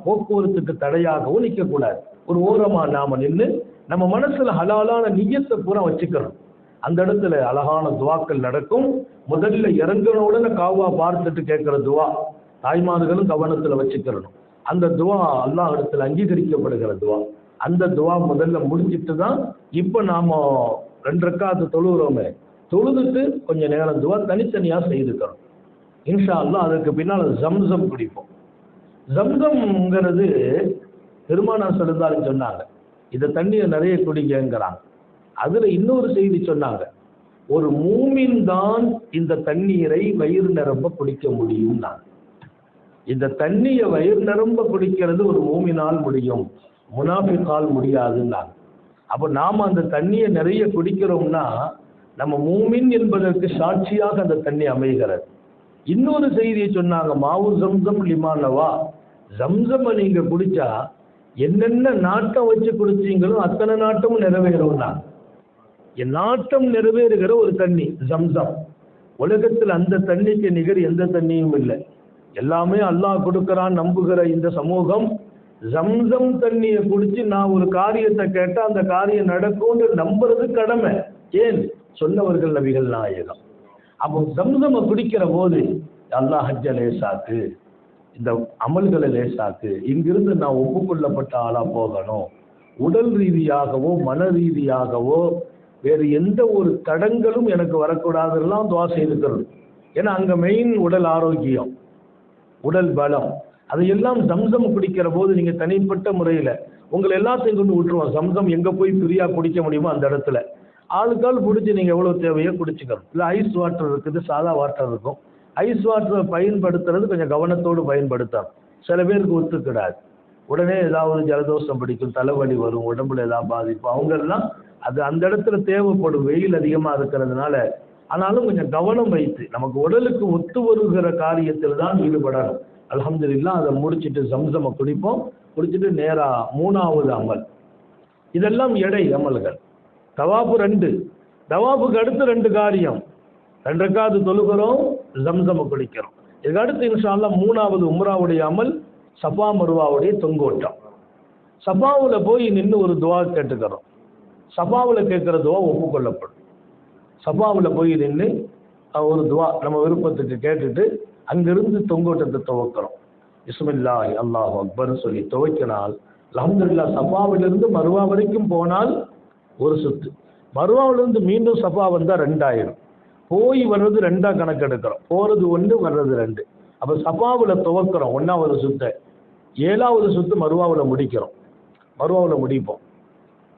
போக்குவரத்துக்கு தடையாகவும் நிற்கக்கூடாது. ஒரு ஓரமாக நாம் நின்று நம்ம மனசில் ஹலாலான நியத்தை பூரா வச்சுக்கிறோம். அந்த இடத்துல அழகான துவாக்கள் நடக்கும். முதல்ல இறங்கின உடனே காவா பார்த்துட்டு கேட்குற துவா தாய்மார்களும் கவனத்தில் வச்சுக்கிறணும். அந்த துவா அல்லாஹ் இடத்துல அங்கீகரிக்கப்படுகிற துவா. அந்த துவா முதல்ல முடிச்சிட்டு தான் இப்போ நாம் 2 ரக்காத்து தொழுகிறோமே, தொழுதுட்டு கொஞ்சம் நேரம் துவா தனித்தனியாக செய்துக்கிறோம். இன்ஷா அல்லாஹ் அதற்கு பின்னால் ஜம்சம் குடிப்போம். ஜம்சம்ங்கிறது பெருமானார் ஸல்லல்லாஹு அலைஹி சொன்னாங்க, இதை தண்ணியை நிறைய குடிங்கிறாங்க. அதில் இன்னொரு செய்தி சொன்னாங்க, ஒரு மூமின் தான் இந்த தண்ணீரை வயிறு நிரம்ப குடிக்க முடியும். இந்த தண்ணியை வயிறு நிரம்ப குடிக்கிறது ஒரு மூமினால் முடியும், முனாஃபிக்கால் முடியாதுன்னாங்க. அப்போ நாம் அந்த தண்ணியை நிறைய குடிக்கிறோம்னா நம்ம மூமின் என்பதற்கு சாட்சியாக அந்த தண்ணி அமைகிறது. இன்னொரு செய்தியை சொன்னாங்க, மாவு ஜம்சம் லிமானவா, ஜம்சமை நீங்க குடிச்சா என்னென்ன நாட்டம் வச்சு குடிச்சீங்களோ அத்தனை நாட்டமும் நிறைவேறும்னா. என் நாட்டம் நிறைவேறுகிற ஒரு தண்ணி ஜம்சம். உலகத்தில் அந்த தண்ணிக்கு நிகர் எந்த தண்ணியும் இல்லை. எல்லாமே அல்லாஹ் கொடுக்கறான் நம்புகிற இந்த சமூகம் ஜம்சம் தண்ணியை குடிச்சு நான் ஒரு காரியத்தை கேட்டா அந்த காரியம் நடக்கும்னு நம்புறது கடமை. ஏன்? சொன்னவர்கள் நபிகள் நாயகம். அப்போ ஜம்சமை குடிக்கிற போது அல்லாஹ் ஹஜ்ஜ லேசாக்கு, இந்த அமல்களை லேசாக்கு, இங்கிருந்து நான் ஒப்புக்கொள்ளப்பட்ட ஆளா போகணும், உடல் ரீதியாகவோ மன ரீதியாகவோ வேறு எந்த ஒரு தடங்களும் எனக்கு வரக்கூடாதெல்லாம் துவா செய்திருக்கிறது. ஏன்னா அங்க மெயின் உடல் ஆரோக்கியம், உடல் பலம். அதையெல்லாம் ஜம்சம் குடிக்கிற போது நீங்க தனிப்பட்ட முறையில உங்களை எல்லாத்தையும் கொண்டு விட்டுருவோம். ஜம்சம் எங்க போய் ஃப்ரீயா குடிக்க முடியுமோ அந்த இடத்துல ஆளுக்கால் பிடிச்சி நீங்க எவ்வளவு தேவையோ குடிச்சுக்கணும். இல்லை ஐஸ் வாட்டர் இருக்குது, சாதா வாட்டர் இருக்கும். ஐஸ் வாட்டரை பயன்படுத்துறது கொஞ்சம் கவனத்தோடு பயன்படுத்தணும். சில பேருக்கு ஒத்துக்கிடாது, உடனே ஏதாவது ஜலதோஷம் பிடிக்கும், தலைவலி வரும், உடம்புல ஏதாவது பாதிப்பு, அவங்கெல்லாம் அது அந்த இடத்துல தேவைப்படும், வெயில் அதிகமாக இருக்கிறதுனால. ஆனாலும் கொஞ்சம் கவனம் வைத்து நமக்கு உடலுக்கு ஒத்து வருகிற காரியத்தில் தான் ஈடுபடணும். அல்ஹம்துலில்லாஹ் அதை முடிச்சுட்டு ஜம்சமை குடிப்போம். குடிச்சிட்டு நேரா மூணாவது அமல். இதெல்லாம் எடை அமல்கள். தவாஃபு 2, தவாஃபுக்கு அடுத்து 2 காரியம். 2 ரக்காத்து தொழுகிறோம், ஜம்சமை குடிக்கிறோம். இதுக்கு அடுத்து இன்ஷா அல்லாஹ் மூணாவது உம்ராவுடைய அமல் சஃபா மருவாவுடைய தொங்கோட்டம். சஃபாவில் போய் நின்று ஒரு துவா கேட்டுக்கிறோம். சஃபாவில் கேட்குற துவா ஒப்புக்கொள்ளப்படும். சஃபாவில் போய் நின்று ஒரு துவா நம்ம விருப்பத்துக்கு கேட்டுட்டு அங்கிருந்து தொங்கோட்டத்தை துவக்கிறோம். பிஸ்மில்லாஹி அல்லாஹு அக்பர் சொல்லி துவக்கினால் அல்ஹம்துலில்லாஹ் சஃபாவிலிருந்து மருவா வரைக்கும் போனால் ஒரு சுத்து, மருவாவிலிருந்து மீண்டும் சஃபா வந்தால் 2 போய் வர்றது 2 கணக்கெடுக்கிறோம். போகிறது 1 வர்றது 2. அப்போ சஃபாவில் துவக்கிறோம் 1வது சுத்தை, 7வது சுத்து மருவாவில் முடிக்கிறோம். மருவாவில் முடிப்போம்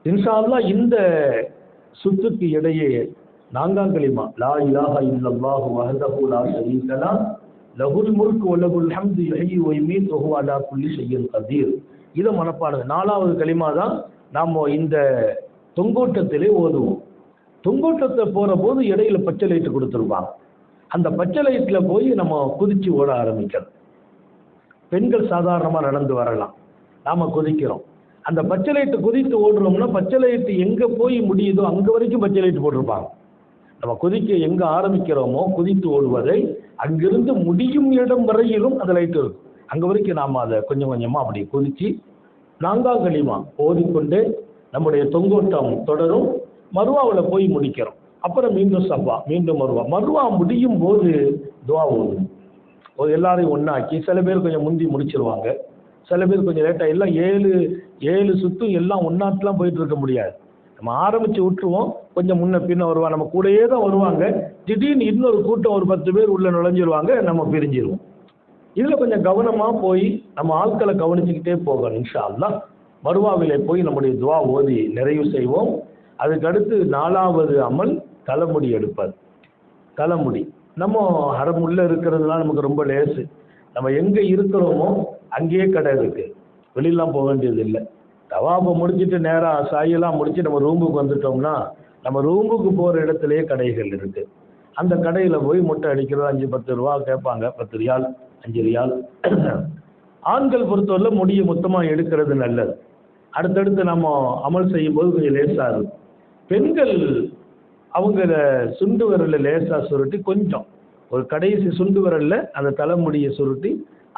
இன்ஷா அல்லாஹ். இந்த சுத்துக்கு இடையே 4ஆம் கலிமா லா இலாஹா இல்லல்லாஹு வஹ்தஹு லா ஷரீக லஹ் லஹுல் முல்கு வ லஹுல் ஹம்து யுஹ்யி வ யுமீத் வ ஹுவ அலா குல்லி ஷைஇன் கதீர். இதை மனப்பாடம் 4வது கலிமா தான் நாம் இந்த தொங்கோட்டத்திலே ஓதுவோம். தொங்கோட்டத்தை போகிற போது இடையில பச்சை லைட்டு கொடுத்துருப்பாங்க. அந்த பச்சை லைட்டில் போய் நம்ம குதிச்சு ஓட ஆரம்பிக்கிறோம். பெண்கள் சாதாரணமாக நடந்து வரலாம், நாம் குதிக்கிறோம். அந்த பச்சை லைட்டு குதித்து ஓடுறோம்னா பச்சை லைட்டு எங்கே போய் முடியுதோ அங்கே வரைக்கும் பச்சை லைட்டு போட்டிருப்பாங்க. நம்ம குதிக்க எங்கே ஆரம்பிக்கிறோமோ குதித்து ஓடுவதை அங்கிருந்து முடியும் இடம் வரையிலும் அந்த லைட்டு இருக்கும். அங்கே வரைக்கும் நாம் அதை கொஞ்சம் கொஞ்சமாக அப்படி குதித்து 4ஆம் கலிமா ஓதிக்கொண்டு நம்முடைய தொங்கோட்டம் தொடரும். மருவாவில் போய் முடிக்கிறோம். அப்புறம் மீண்டும் சஃபா, மீண்டும் மருவா. மருவா முடியும் போது துவா ஓதும். எல்லாரையும் ஒன்றாக்கி சில பேர் கொஞ்சம் முந்தி முடிச்சிருவாங்க, சில பேர் கொஞ்சம் லேட்டாக. எல்லாம் 7 சுத்தும் எல்லாம் ஒன்றாட்டுலாம் போயிட்டு இருக்க முடியாது. நம்ம ஆரம்பித்து விட்டுருவோம், கொஞ்சம் முன்ன பின்ன வருவாங்க, நம்ம கூடயே தான் வருவாங்க. திடீர்னு இன்னொரு கூட்டம் ஒரு 10 பேர் உள்ளே நுழைஞ்சிருவாங்க, நம்ம பிரிஞ்சிருவோம். இதில் கொஞ்சம் கவனமாக போய் நம்ம ஆட்களை கவனிச்சுக்கிட்டே போகணும். இன்ஷா அல்லாஹ் மருவாவிலே போய் நம்முடைய துவா ஓதி நிறைவு செய்வோம். அதுக்கடுத்து 4வது அமல் தலைமுடி எடுப்பது. தலைமுடி நம்ம ஹரமுள்ள இருக்கிறதுலாம் நமக்கு ரொம்ப லேசு. நம்ம எங்கே இருக்கிறோமோ அங்கேயே கடை இருக்குது, வெளியெல்லாம் போக வேண்டியது இல்லை. தவாபை முடிச்சுட்டு நேராக சாயெல்லாம் முடிச்சு நம்ம ரூமுக்கு வந்துட்டோம்னா நம்ம ரூமுக்கு போகிற இடத்துலையே கடைகள் இருக்குது. அந்த கடையில் போய் முட்டை அடிக்கிறது 5-10 ரூபா கேட்பாங்க, 10 ரியால் 5 ரியால். ஆண்கள் பொறுத்தவரை முடியை மொத்தமாக எடுக்கிறது நல்லது. அடுத்தடுத்து நம்ம அமல் செய்யும் போது கொஞ்சம் லேசாக இருக்கும். பெண்கள் அவங்கள சுண்டு விரலில் லேசாக சுருட்டி கொஞ்சம் ஒரு கடைசி சுண்டு விரலில் அந்த தலைமுடியை சுருட்டி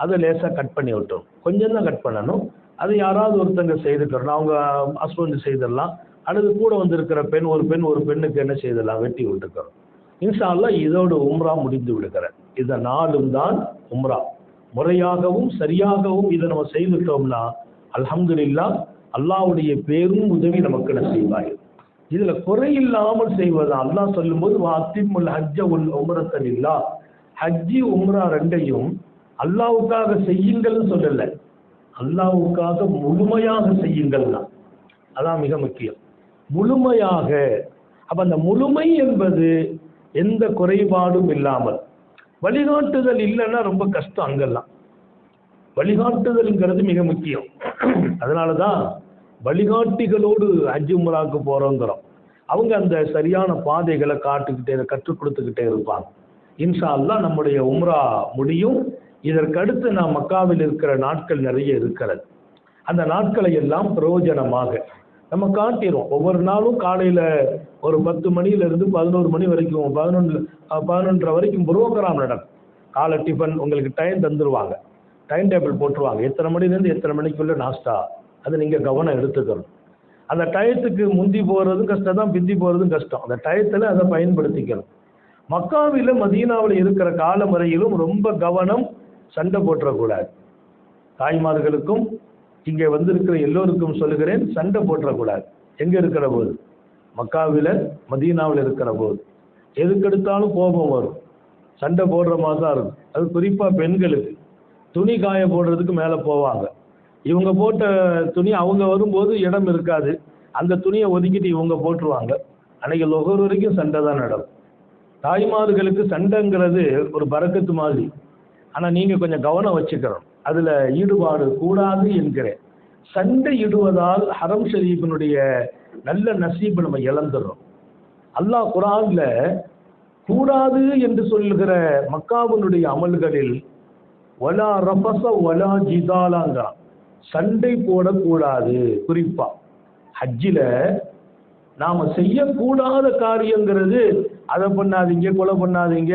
அதை லேசாக கட் பண்ணி விட்டுரும். கொஞ்சம் தான் கட் பண்ணணும். அது யாராவது ஒருத்தங்க செய்துக்கிறோம், அவங்க ஹஸ்பண்ட் செய்திடலாம், அல்லது கூட வந்திருக்கிற பெண் ஒரு பெண்ணுக்கு என்ன செய்திடலாம், வெட்டி விட்டுக்கிறோம். இன்ஷா அல்லாஹ் இதோடு உம்ரா முடிந்து விடுகிறேன். இதை 4ம் தான் உம்ரா. முறையாகவும் சரியாகவும் இதை நம்ம செய்துட்டோம்னா அல்ஹம்துலில்லாஹ் அல்லாஹ்வுடைய பேரும் உதவி நமக்கு நசீபாய். இதுல குறையில்லாமல் செய்வதா அல்லாஹ் சொல்லும்போது வாத்திமுல் ஹஜ்ஜ வல் உம்ரத லில்லாஹ், ஹஜ்ஜி உம்ரா 2ஐயும் அல்லாஹ்வுக்காக செய்யுங்கள்னு சொல்லல, அல்லாஹ்வுக்காக முழுமையாக செய்யுங்கள் தான். அதான் மிக முக்கியம். முழுமையாக அப்ப அந்த முழுமை என்பது எந்த குறைபாடும் இல்லாமல், வழிகாட்டுதல் இல்லைன்னா ரொம்ப கஷ்டம். அங்கெல்லாம் வழிகாட்டுதல்ங்கிறது மிக முக்கியம். அதனாலதான் வழிகாட்டிகளோடு ஹஜ் உம்ராவுக்கு போறோங்கிறோம். அவங்க அந்த சரியான பாதைகளை காட்டுக்கிட்டே கற்றுக் கொடுத்துக்கிட்டே இருப்பாங்க. இன்ஷா அல்லாஹ் நம்முடைய உம்ரா முடியும். இதற்கடுத்து நாம் மக்காவில் இருக்கிற நாட்கள் நிறைய இருக்கிறது. அந்த நாட்களை எல்லாம் பிரயோஜனமாக நம்ம காட்டிடும். ஒவ்வொரு நாளும் காலையில ஒரு 10 மணியிலிருந்து 11 மணி வரைக்கும் 11:30 வரைக்கும் புரோகிராம் நடக்கும். காலை டிஃபன் உங்களுக்கு டைம் தந்துருவாங்க, டைம் டேபிள் போட்டுருவாங்க. எத்தனை மணிலேருந்து எத்தனை மணிக்குள்ள நாஸ்டா, அது நீங்க கவனம் எடுத்துக்கணும். அந்த டயத்துக்கு முந்தி போறதும் கஷ்டம் தான், பிந்தி போறதும் கஷ்டம். அந்த டயத்துல அதை பயன்படுத்திக்கணும். மக்காவில மதீனாவில் இருக்கிற கால முறையிலும் ரொம்ப கவனம். சண்டை போட்டுறக்கூடாது. தாய்மார்களுக்கும் இங்கே வந்திருக்கிற எல்லோருக்கும் சொல்லுகிறேன், சண்டை போட்டுறக்கூடாது. எங்க இருக்கிற போது, மக்காவில மதீனாவில் இருக்கிற போது எதுக்கெடுத்தாலும் கோபம் வரும், சண்டை போடுற மாதிரி தான் இருக்கும். அது குறிப்பா பெண்களுக்கு துணி காய போடுறதுக்கு மேலே போவாங்க. இவங்க போட்ட துணி அவங்க வரும்போது இடம் இருக்காது, அந்த துணியை ஒதுக்கிட்டு இவங்க போட்டுருவாங்க. அன்னைக்கு லொஹர் வரைக்கும் சண்டை தான் நடக்கும். தாய்மார்களுக்கு சண்டைங்கிறது ஒரு பரக்கத்து மாதிரி. ஆனால் நீங்கள் கொஞ்சம் கவனம் வச்சுக்கிறோம், அதில் ஈடுபாடு கூடாது என்கிறேன். சண்டை இடுவதால் ஹரம் ஷரீஃபினுடைய நல்ல நசீபை நம்ம இழந்துடுறோம். அல்லாஹ் குர்ஆன்ல கூடாது என்று சொல்லுகிற மக்காவினுடைய அமல்களில் வலா ரஃபஸ வலா ஜிதாலாங்கிறான். சண்டை போடக்கூடாது. குறிப்பா ஹஜ்ஜில நாம செய்யக்கூடாத காரியங்கிறது, அதை பண்ணாதீங்க, கொலை பண்ணாதீங்க,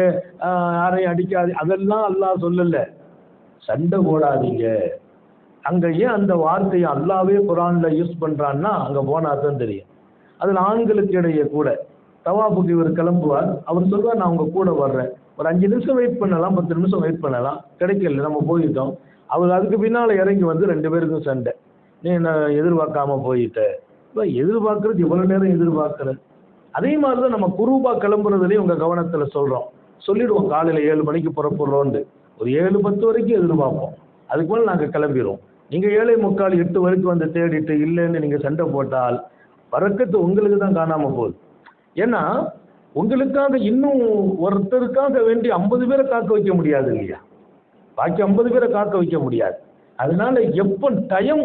யாரையும் அடிக்காது, அதெல்லாம் அல்லாஹ் சொல்லல. சண்டை போடாதீங்க. அங்க ஏன் அந்த வார்த்தையை அல்லாவே குர்ஆன்ல யூஸ் பண்றான்னா அங்க போனா தான் தெரியும். அதுல ஆண்களுக்கு இடையே கூட தவாஃபுக்கு இவர் கிளம்புவார், அவர் சொல்வார் நான் உங்க கூட வர்றேன், ஒரு 5 நிமிஷம் வெயிட் பண்ணலாம், 10 நிமிஷம் வெயிட் பண்ணலாம், கிடைக்கல நம்ம போயிட்டோம். அவர் அதுக்கு பின்னால இறங்கி வந்து 2 பேருக்கும் சண்டை. நீ என்ன எதிர்பார்க்காம போயிட்ட, எதிர்பார்க்கறது இவ்வளவு நேரம் எதிர்பார்க்கற. அதே மாதிரிதான் நம்ம குரூபா கிளம்புறதுலேயும் உங்க கவனத்துல சொல்றோம், சொல்லிடுவோம் காலையில 7 மணிக்கு புறப்படுறோன்னு. ஒரு 7:10 வரைக்கும் எதிர்பார்ப்போம், அதுக்கு மேலே நாங்கள் கிளம்பிடுவோம். நீங்க 7:45 8 வரைக்கும் வந்து தேடிட்டு இல்லைன்னு நீங்க சண்டை போட்டால் பறக்கத்து உங்களுக்கு தான் காணாம போகுது. ஏன்னா உங்களுக்காக இன்னும் ஒருத்தருக்காக வேண்டி 50 பேரை காக்க வைக்க முடியாது இல்லையா, பாக்கி 50 பேரை காக்க வைக்க முடியாது. அதனால எப்போ டைம்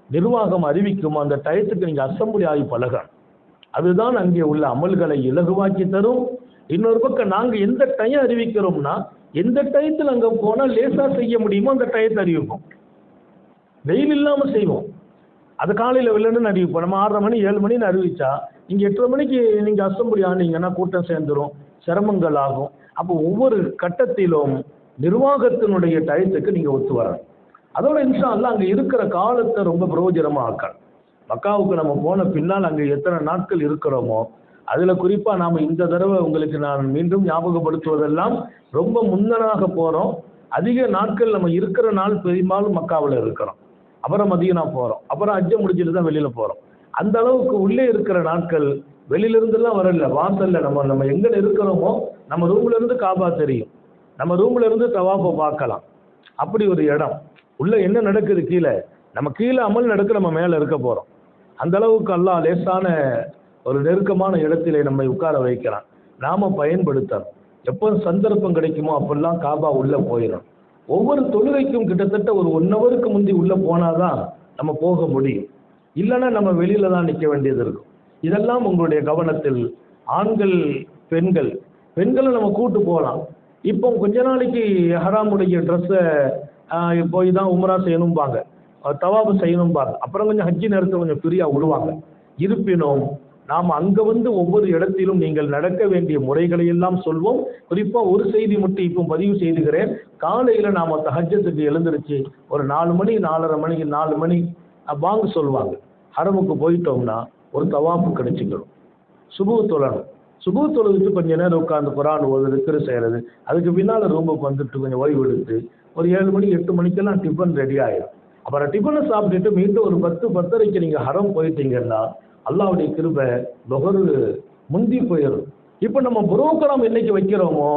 நிர்வாகம் அறிவிக்குமோ அந்த டயத்துக்கு நீங்க அசம்பிளி ஆகி பழகணும். அதுதான் அங்கே உள்ள அமல்களை இலகுவாக்கி தரும். இன்னொரு பக்கம் நாங்க எந்த டைம் அறிவிக்கிறோம்னா எந்த டயத்தில் அங்க போனா லேசா செய்ய முடியுமோ அந்த டயத்தை அறிவிப்போம். வெயில் இல்லாம செய்வோம். அது காலையில வெள்ளன்னு அறிவிப்போம். நம்ம 6:30 மணி 7 மணின்னு அறிவிச்சா நீங்க 8:30 மணிக்கு நீங்க அசம்பிளி ஆனீங்கன்னா கூட்டம் சேர்ந்துடும், சிரமங்கள் ஆகும். அப்போ ஒவ்வொரு கட்டத்திலும் நிர்வாகத்தினுடைய டயத்துக்கு நீங்க ஒத்து வரணும். அதோட இன்ஷா அல்லாஹ் அங்க இருக்கிற காலத்தை ரொம்ப பிரயோஜனமா ஆக்கணும். மக்காவுக்கு நம்ம போன பின்னால் அங்க எத்தனை நாட்கள் இருக்கிறோமோ அதுல குறிப்பா நாம இந்த தடவை உங்களுக்கு நான் மீண்டும் ஞாபகப்படுத்துவதெல்லாம் ரொம்ப முன்னராக போறோம். அதிக நாட்கள் நம்ம இருக்கிற நாள் பெரும்பாலும் மக்காவில் இருக்கிறோம், அப்புறம் மதீனா போறோம், அப்புறம் ஹஜ்ஜை முடிச்சுட்டு தான் வெளியில போறோம். அந்த அளவுக்கு உள்ளே இருக்கிற நாட்கள் வெளியில இருந்தெல்லாம் வரல. வாசல்ல நம்ம எங்க இருக்கிறோமோ நம்ம ரூம்ல இருந்து காபா தெரியும், நம்ம ரூம்ல இருந்து தவாஃபை பார்க்கலாம். அப்படி ஒரு இடம். உள்ள என்ன நடக்குது கீழே, நம்ம கீழே அமல் நடக்க நம்ம மேல இருக்க போறோம். அந்த அளவுக்கு அல்லாஹ் லேசான ஒரு நெருக்கமான இடத்திலே நம்மை உட்கார வைக்கிறான். நாம பயன்படுத்தணும். எப்போ சந்தர்ப்பம் கிடைக்குமோ அப்பெல்லாம் காபா உள்ள போயிடும். ஒவ்வொரு தொழுகைக்கும் கிட்டத்தட்ட ஒரு 1 ஹவருக்கு முந்தி உள்ள போனாதான் நம்ம போக முடியும், இல்லைன்னா நம்ம வெளியில தான் நிற்க வேண்டியது இருக்கும். இதெல்லாம் உங்களுடைய கவனத்தில். ஆண்கள் பெண்களை நம்ம கூட்டு போகலாம். இப்போ கொஞ்ச நாளைக்கு ஹராமுடைய ட்ரெஸ்ஸை போய் தான் உம்ரா செய்யணும்பாங்க, தவாபு செய்யணும்பாங்க, அப்புறம் கொஞ்சம் ஹஜ்ஜி நேரத்தை கொஞ்சம் ஃப்ரீயா விடுவாங்க. இருப்பினும் நாம் அங்க வந்து ஒவ்வொரு இடத்திலும் நீங்கள் நடக்க வேண்டிய முறைகளை எல்லாம் சொல்வோம். குறிப்பா ஒரு செய்தி மட்டும் இப்போ பதிவு செய்துகிறேன். காலையில நாம தஹஜ்ஜுக்கு எழுந்திருச்சு ஒரு 4 மணி 4 மணி வாங்க சொல்லுவாங்க. ஹரமுக்கு போயிட்டோம்னா ஒரு தவாப்பு கிடைச்சிக்கணும். சுபு தொழணும். சுபு தொழுதுட்டு கொஞ்ச நேரம் உட்காந்து குரான் ஓது, திக்ரு செய்யறது. அதுக்கு பின்னால ரூமுக்கு வந்துட்டு கொஞ்சம் ஓய்வு எடுத்து ஒரு 7 மணி 8 மணிக்கெல்லாம் டிஃபன் ரெடி ஆயிடும். அப்புறம் டிஃபனை சாப்பிட்டுட்டு மீண்டும் ஒரு 10-10:30 நீங்க ஹரம் போயிட்டீங்கன்னா அல்லாஹ்வுடைய கிருபை லொஹர் முந்தி போயிடும். இப்போ நம்ம புரோகிராம் என்னைக்கு வைக்கிறோமோ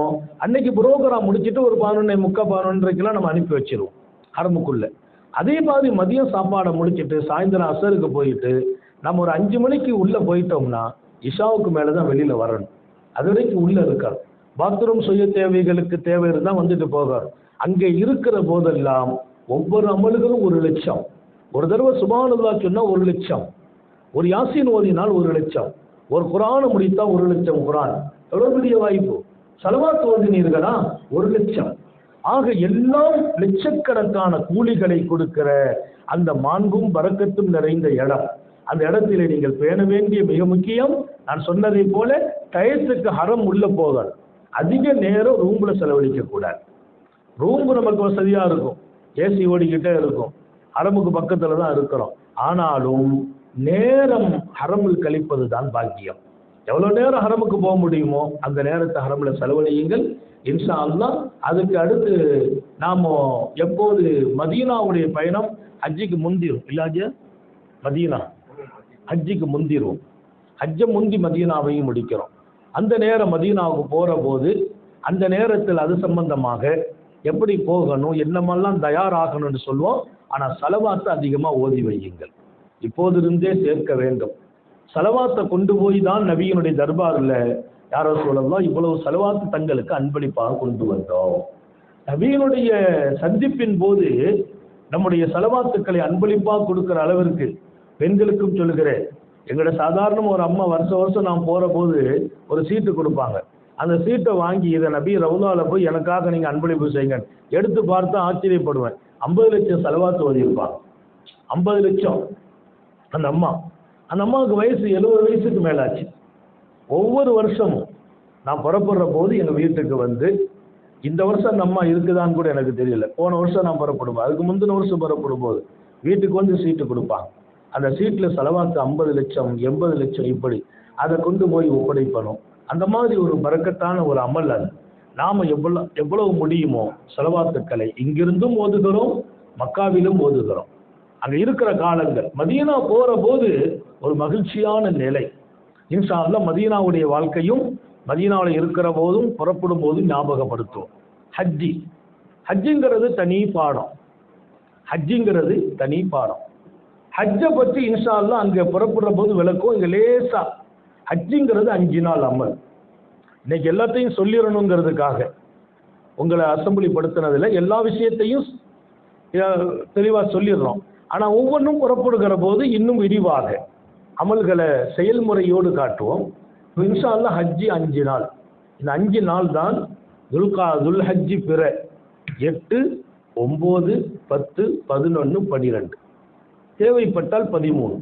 அன்னைக்கு புரோகிராம் முடிச்சுட்டு ஒரு 11:45 நம்ம அனுப்பி வச்சிருவோம் ஹரமுக்குள்ள. அதே மாதிரி மதியம் சாப்பாடை முடிச்சுட்டு சாயந்தரம் அசருக்கு போயிட்டு நம்ம ஒரு 5 மணிக்கு உள்ள போயிட்டோம்னா இஷாவுக்கு மேலே தான் வெளியில் வரணும். அது வரைக்கும் உள்ளே இருக்கார். பாத்ரூம் சுய தேவைகளுக்கு தேவை இருந்தால் வந்துட்டு போகார். அங்கே இருக்கிற போதெல்லாம் ஒவ்வொரு அமல்களும் 1 லட்சம். ஒரு தடவை சுப்ஹானல்லாஹ் சொன்னால் 1 லட்சம், ஒரு யாசீன் ஓதினால் 1 லட்சம், ஒரு குர்ஆனை முடித்தால் 1 லட்சம் குர்ஆன். எவ்வளோ பெரிய வாய்ப்பு! ஸலவாத் ஓதினீர்களா 1 லட்சம். ஆக எல்லாம் லட்சக்கணக்கான கூலிகளை கொடுக்கிற அந்த மாண்பும் பரக்கத்தும் நிறைந்த இடம். அந்த இடத்திலே நீங்கள் பேண வேண்டிய மிக முக்கியம், நான் சொன்னதை போல டயத்துக்கு ஹரம் உள்ள போகாது. அதிக நேரம் ரூம்ல செலவழிக்க கூடாது. ரூம் நமக்கு வசதியா இருக்கும், ஏசி ஓடிக்கிட்டே இருக்கும், ஹரமுக்கு பக்கத்துல தான் இருக்கிறோம். ஆனாலும் நேரம் ஹரமில் கழிப்பது தான் பாக்கியம். எவ்வளவு நேரம் ஹரமுக்கு போக முடியுமோ அந்த நேரத்தை ஹரம்ல செலவழியுங்கள். இன்ஷா அல்லாஹ் அதுக்கு அடுத்து நாம எப்போது மதீனாவுடைய பயணம் ஹஜ்ஜிக்கு முந்திரும் இல்லாஜ மதீனா ஹஜ்ஜிக்கு முந்திரும், ஹஜ்ஜை முந்தி மதீனாவையும் முடிக்கிறோம். அந்த நேரம் மதீனாவுக்கு போற போது அந்த நேரத்தில் அது சம்பந்தமாக எப்படி போகணும், என்னமெல்லாம் தயாராகணும்னு சொல்லுவோம். ஆனா ஸலவாத்தை அதிகமா ஓதி வையுங்கள், இப்போதிருந்தே சேர்க்க வேண்டும். ஸலவாத்தை கொண்டு போய் தான் நபியினுடைய தர்பாரில் யாரோ சொல்லலாம் இவ்வளவு ஸலவாத்து தங்களுக்கு அன்பளிப்பாக கொண்டு வந்தோம். நபியினுடைய சந்திப்பின் போது நம்முடைய ஸலவாத்துக்களை அன்பளிப்பாக கொடுக்கிற அளவிற்கு பெண்களுக்கும் சொல்லுகிறேன். எங்களோட சாதாரண ஒரு அம்மா வருஷம் நான் போற போது ஒரு சீட்டு கொடுப்பாங்க. அந்த சீட்டை வாங்கி இதை நபி ரவுலால போய் எனக்காக நீங்க அன்பளிப்பு செய்யுங்க. எடுத்து பார்த்தா ஆச்சரியப்படுவேன். 50 லட்சம் ஸலவாத்து ஓதியிருப்பாங்க. 50 லட்சம். அந்த அம்மாவுக்கு வயசு 70 வயசுக்கு மேலாச்சு. ஒவ்வொரு வருஷமும் நான் புறப்படுற போது எங்க வீட்டுக்கு வந்து, இந்த வருஷம் அந்த அம்மா இருக்குதான்னு கூட எனக்கு தெரியல, போன வருஷம் நான் புறப்படும் போது, அதுக்கு முந்தின வருஷம் புறப்படும் போது வீட்டுக்கு வந்து சீட்டு கொடுப்பாங்க. அந்த சீட்டில் ஸலவாத்து 50 லட்சம் 80 லட்சம் இப்படி அதை கொண்டு போய் ஒப்படைப்பணும். அந்த மாதிரி ஒரு பரக்கத்தான ஒரு அமல் அது. நாம எவ்வளவு முடியுமோ ஸலவாத்துக்களை இங்கிருந்தும் ஓதுகிறோம், மக்காவிலும் ஓதுகிறோம். அங்க இருக்கிற காலங்கள் மதீனா போற போது ஒரு மகிழ்ச்சியான நிலை. இன்ஷா அல்லாஹ் மதீனாவுடைய வாழ்க்கையும் மதீனாவில் இருக்கிற போதும் புறப்படும் போதும் ஞாபகப்படுத்துவோம். ஹஜ்ஜிங்கிறது தனி பாடம். ஹஜ்ஜை பற்றி இன்ஷா அல்லாஹ் அங்கே புறப்படுற போது விளக்கும். இங்கே லேசா ஹஜ்ஜிங்கிறது 5 நாள் அமல். இன்னைக்கு எல்லாத்தையும் சொல்லிடணுங்கிறதுக்காக உங்களை அசம்பிளி படுத்தினதில் எல்லா விஷயத்தையும் தெளிவாக சொல்லிடுறோம். ஆனால் ஒவ்வொன்றும் புறப்படுகிற போது இன்னும் விரிவாக அமல்களை செயல்முறையோடு காட்டுவோம். இன்ஷா அல்லாஹ் ஹஜ்ஜி 5 நாள். இந்த 5 நாள் தான் துல்ஹஜ்ஜி பிற 8, 9, 10, 11, 12, தேவைப்பட்டால் 13.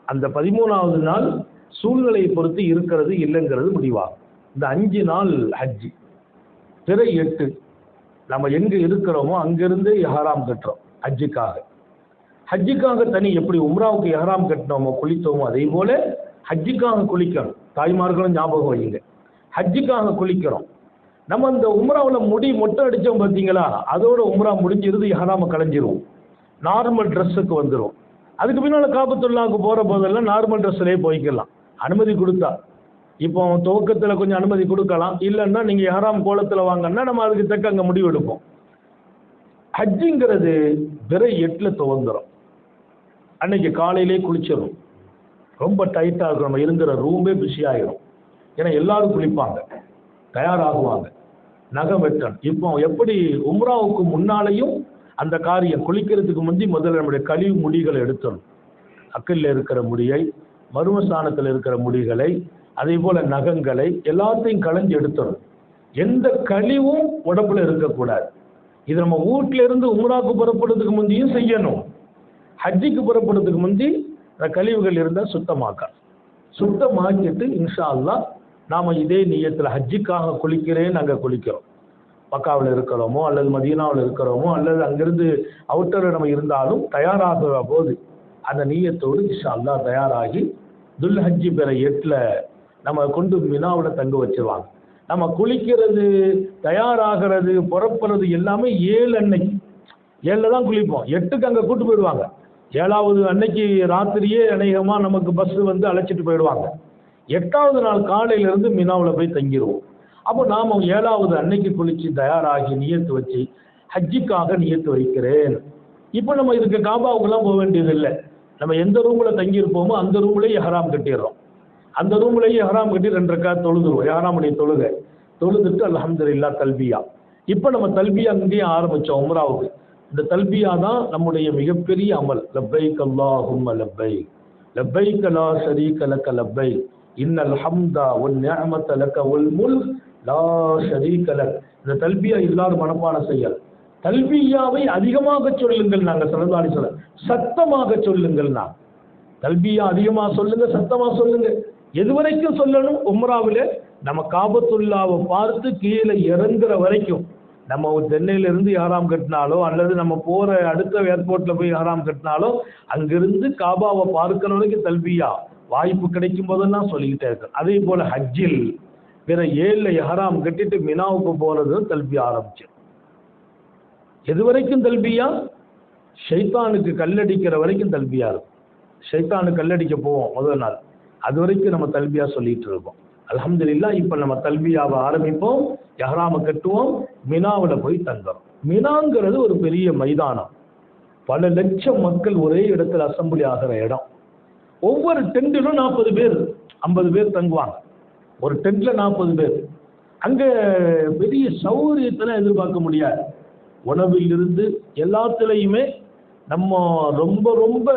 அந்த 13வது நாள் சூழ்நிலையை பொறுத்து இருக்கிறது இல்லைங்கிறது முடிவாகும். இந்த 5 நாள் ஹஜ்ஜி. பிற 8 நம்ம எங்க இருக்கிறோமோ அங்கிருந்து இஹ்ராம் கட்டுறோம் ஹஜ்ஜிக்காக தனி. எப்படி உம்ராவுக்கு இஹ்ராம் கட்டினோமோ குளித்தோமோ அதே போல ஹஜ்ஜிக்காக குளிக்கணும். தாய்மார்களும் ஞாபகம் வைங்க, ஹஜ்ஜிக்காக குளிக்கிறோம். நம்ம அந்த உம்ராவில் மொட்டை அடித்தோம் பார்த்தீங்களா, அதோட உம்ரா முடிஞ்சிருது, இஹ்ராம கலைஞ்சிரும், நார்மல் ட்ரெஸ்ஸுக்கு வந்துடும். அதுக்கு பின்னால் காபத்துல்லாவுக்கு போகிற போதெல்லாம் நார்மல் ட்ரெஸ்ஸிலே போய்க்கலாம், அனுமதி கொடுத்தா. இப்போ துவக்கத்தில் கொஞ்சம் அனுமதி கொடுக்கலாம், இல்லைன்னா நீங்கள் இஹ்ராம் கோலத்தில் வாங்கன்னா நம்ம அதுக்கு தக்க அங்கே முடிவு எடுப்போம். ஹஜ்ஜிங்கிறது பிற 8 துவங்குறோம். அன்னைக்கு காலையிலே குளிச்சிடும். ரொம்ப டைட்டாக இருக்கும், நம்ம இருக்கிற ரூமே பிஸி ஆகிடும். ஏன்னா எல்லாரும் குளிப்பாங்க, தயாராகுவாங்க, நகம் வெட்டணும். இப்போ எப்படி உம்ராவுக்கு முன்னாலேயும் அந்த காரியம் குளிக்கிறதுக்கு முந்தி முதல்ல நம்முடைய கழிவு முடிகளை எடுத்துடணும். அக்கல்ல இருக்கிற முடியை, மருமஸ்தானத்தில் இருக்கிற முடிகளை, அதே போல நகங்களை எல்லாத்தையும் களைஞ்சு எடுத்துடணும். எந்த கழிவும் உடம்புல இருக்கக்கூடாது. இது நம்ம வீட்டில இருந்து உம்ராவுக்கு புறப்படுறதுக்கு முந்தியும் செய்யணும். ஹஜ்ஜிக்கு புறப்படுறதுக்கு முந்தி கழிவுகள் இருந்தால் சுத்தமாக்கிட்டு இன்ஷா அல்லாஹ் நாம இதே நியத்தில் ஹஜ்ஜிக்காக குளிக்கிறேன் நாங்கள் குளிக்கிறோம். மக்காவில் இருக்கிறோமோ அல்லது மதீனாவில் இருக்கிறோமோ அல்லது அங்கிருந்து அவுட்டரில் நம்ம இருந்தாலும் தயாராகிற போது அந்த நியத்தோடு இன்ஷா அல்லாஹ் தயாராகி துல்ஹஜ்ஜி பிற 8 நம்ம கொண்டு மினாவில் தங்க வச்சிருவாங்க. நம்ம குளிக்கிறது, தயாராகிறது, புறப்படுறது எல்லாமே 7 அன்னைக்கு. 7 தான் குளிப்போம், 8க்கு அங்கே கூட்டு போயிடுவாங்க. 7வது அன்னைக்கு ராத்திரியே அநேகமாக நமக்கு பஸ் வந்து அழைச்சிட்டு போயிடுவாங்க. 8வது நாள் காலையிலேருந்து மினாவில் போய் தங்கிடுவோம். அப்போ நாம் 7வது அன்னைக்கு குளித்து தயாராகி நியத்து வச்சு ஹஜ்ஜிக்காக நியத்து வைக்கிறேன். இப்போ நம்ம இதுக்கு காபாவுக்கெல்லாம் போக வேண்டியது இல்லை. நம்ம எந்த ரூமில் தங்கியிருப்போமோ அந்த ரூம்லேயே இஹ்ராம் கட்டிடுறோம். அந்த ரூம்லேயே எஹ்ராம் கட்டி 2 ரக்காத் தொழுதுருவோம். எஹ்ராமுடைய தொழுதுட்டு அல்ஹம்துலில்லாஹ் தல்பியா. இப்போ நம்ம தல்பியா அங்கேயே ஆரம்பித்தோம் உம்ராவுக்கு. இந்த தல்பியா தான் நம்முடைய மிகப்பெரிய அமல். லப்பைக் அல்லாஹும்ம லப்பைக் லப்பைக் லா ஷரீக லக லப்பைக் இன்னல் ஹம்த வன் நிஅமத லக வல் முல்க் லா ஷரீக லக். இந்த தல்பியா எல்லாரும் மனப்பாடம் செய்யல். தல்பியாவை அதிகமாக சொல்லுங்கள். நாங்கள் ஸல்லல்லாஹு அலைஹி வஸல்லம் சத்தமாக சொல்லுங்கள். நான் தல்பியா அதிகமாக சொல்லுங்க, சத்தமா சொல்லுங்க. எதுவரைக்கும் சொல்லணும்? உம்ராவில் நம்ம காபத்துல்லாவை பார்த்து கீழே இறங்குற வரைக்கும். நம்ம சென்னையிலிருந்து யாராம் கட்டினாலோ அல்லது நம்ம போற அடுத்த ஏர்போர்ட்ல போய் யாராம் கட்டினாலோ அங்கிருந்து காபாவை பார்க்கிற வரைக்கும் தல்பியா வாய்ப்பு கிடைக்கும் போதெல்லாம் சொல்லிக்கிட்டே இருக்கு. அதே போல ஹஜ்ஜில் பிற 7 எஹ்ராம் கட்டிட்டு மினாவுக்கு போறது தல்பியா ஆரம்பிச்சு. எது வரைக்கும் தல்பியா? ஷைத்தானுக்கு கல்லடிக்கிற வரைக்கும் தல்பியா இருக்கும். ஷைத்தானுக்கு கல்லடிக்க போவோம் முதல் நாள், அது வரைக்கும் நம்ம தல்பியா சொல்லிட்டு இருக்கோம். அல்ஹம்துலில்லாஹ் இப்போ நம்ம தல்பியாவை ஆரம்பிப்போம், எஹ்ராமை கட்டுவோம், மினாவில் போய் தங்குறோம். மினாங்கிறது ஒரு பெரிய மைதானம், பல லட்சம் மக்கள் ஒரே இடத்துல அசம்பிளி ஆகிற இடம். ஒவ்வொரு டென்ட்டிலும் 40 பேர் 50 பேர் தங்குவாங்க. ஒரு டென்ட்ல 40 பேர். அங்கே பெரிய சௌகரியத்தெல்லாம் எதிர்பார்க்க முடியாது. உணவிலிருந்து எல்லாத்துலேயுமே நம்ம ரொம்ப ரொம்ப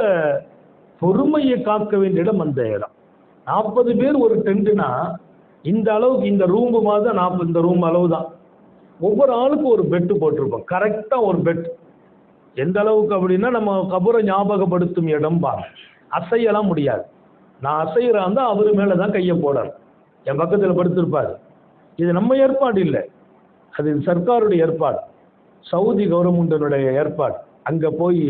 பொறுமையை காக்க வேண்டிய இடம் அந்த இடம். 40 பேர் ஒரு டென்ட்னா இந்த அளவுக்கு, இந்த ரூம் மாதிரி தான் 40, இந்த ரூம் அளவு தான். ஒவ்வொரு ஆளுக்கும் ஒரு பெட்டு போட்டிருப்போம், கரெக்டாக ஒரு பெட். எந்த அளவுக்கு அப்படின்னா நம்ம கபரை ஞாபகப்படுத்தும் இடம் பாருங்க. அசையலாம் முடியாது. நான் அசைகிறான் தான் அவர் மேலே தான் கையை போடணும். என் பக்கத்தில் படுத்திருப்பார். இது நம்ம ஏற்பாடு இல்லை, அது சர்க்காருடைய ஏற்பாடு, சவுதி கவர்மெண்டினுடைய ஏற்பாடு. அங்கே போய்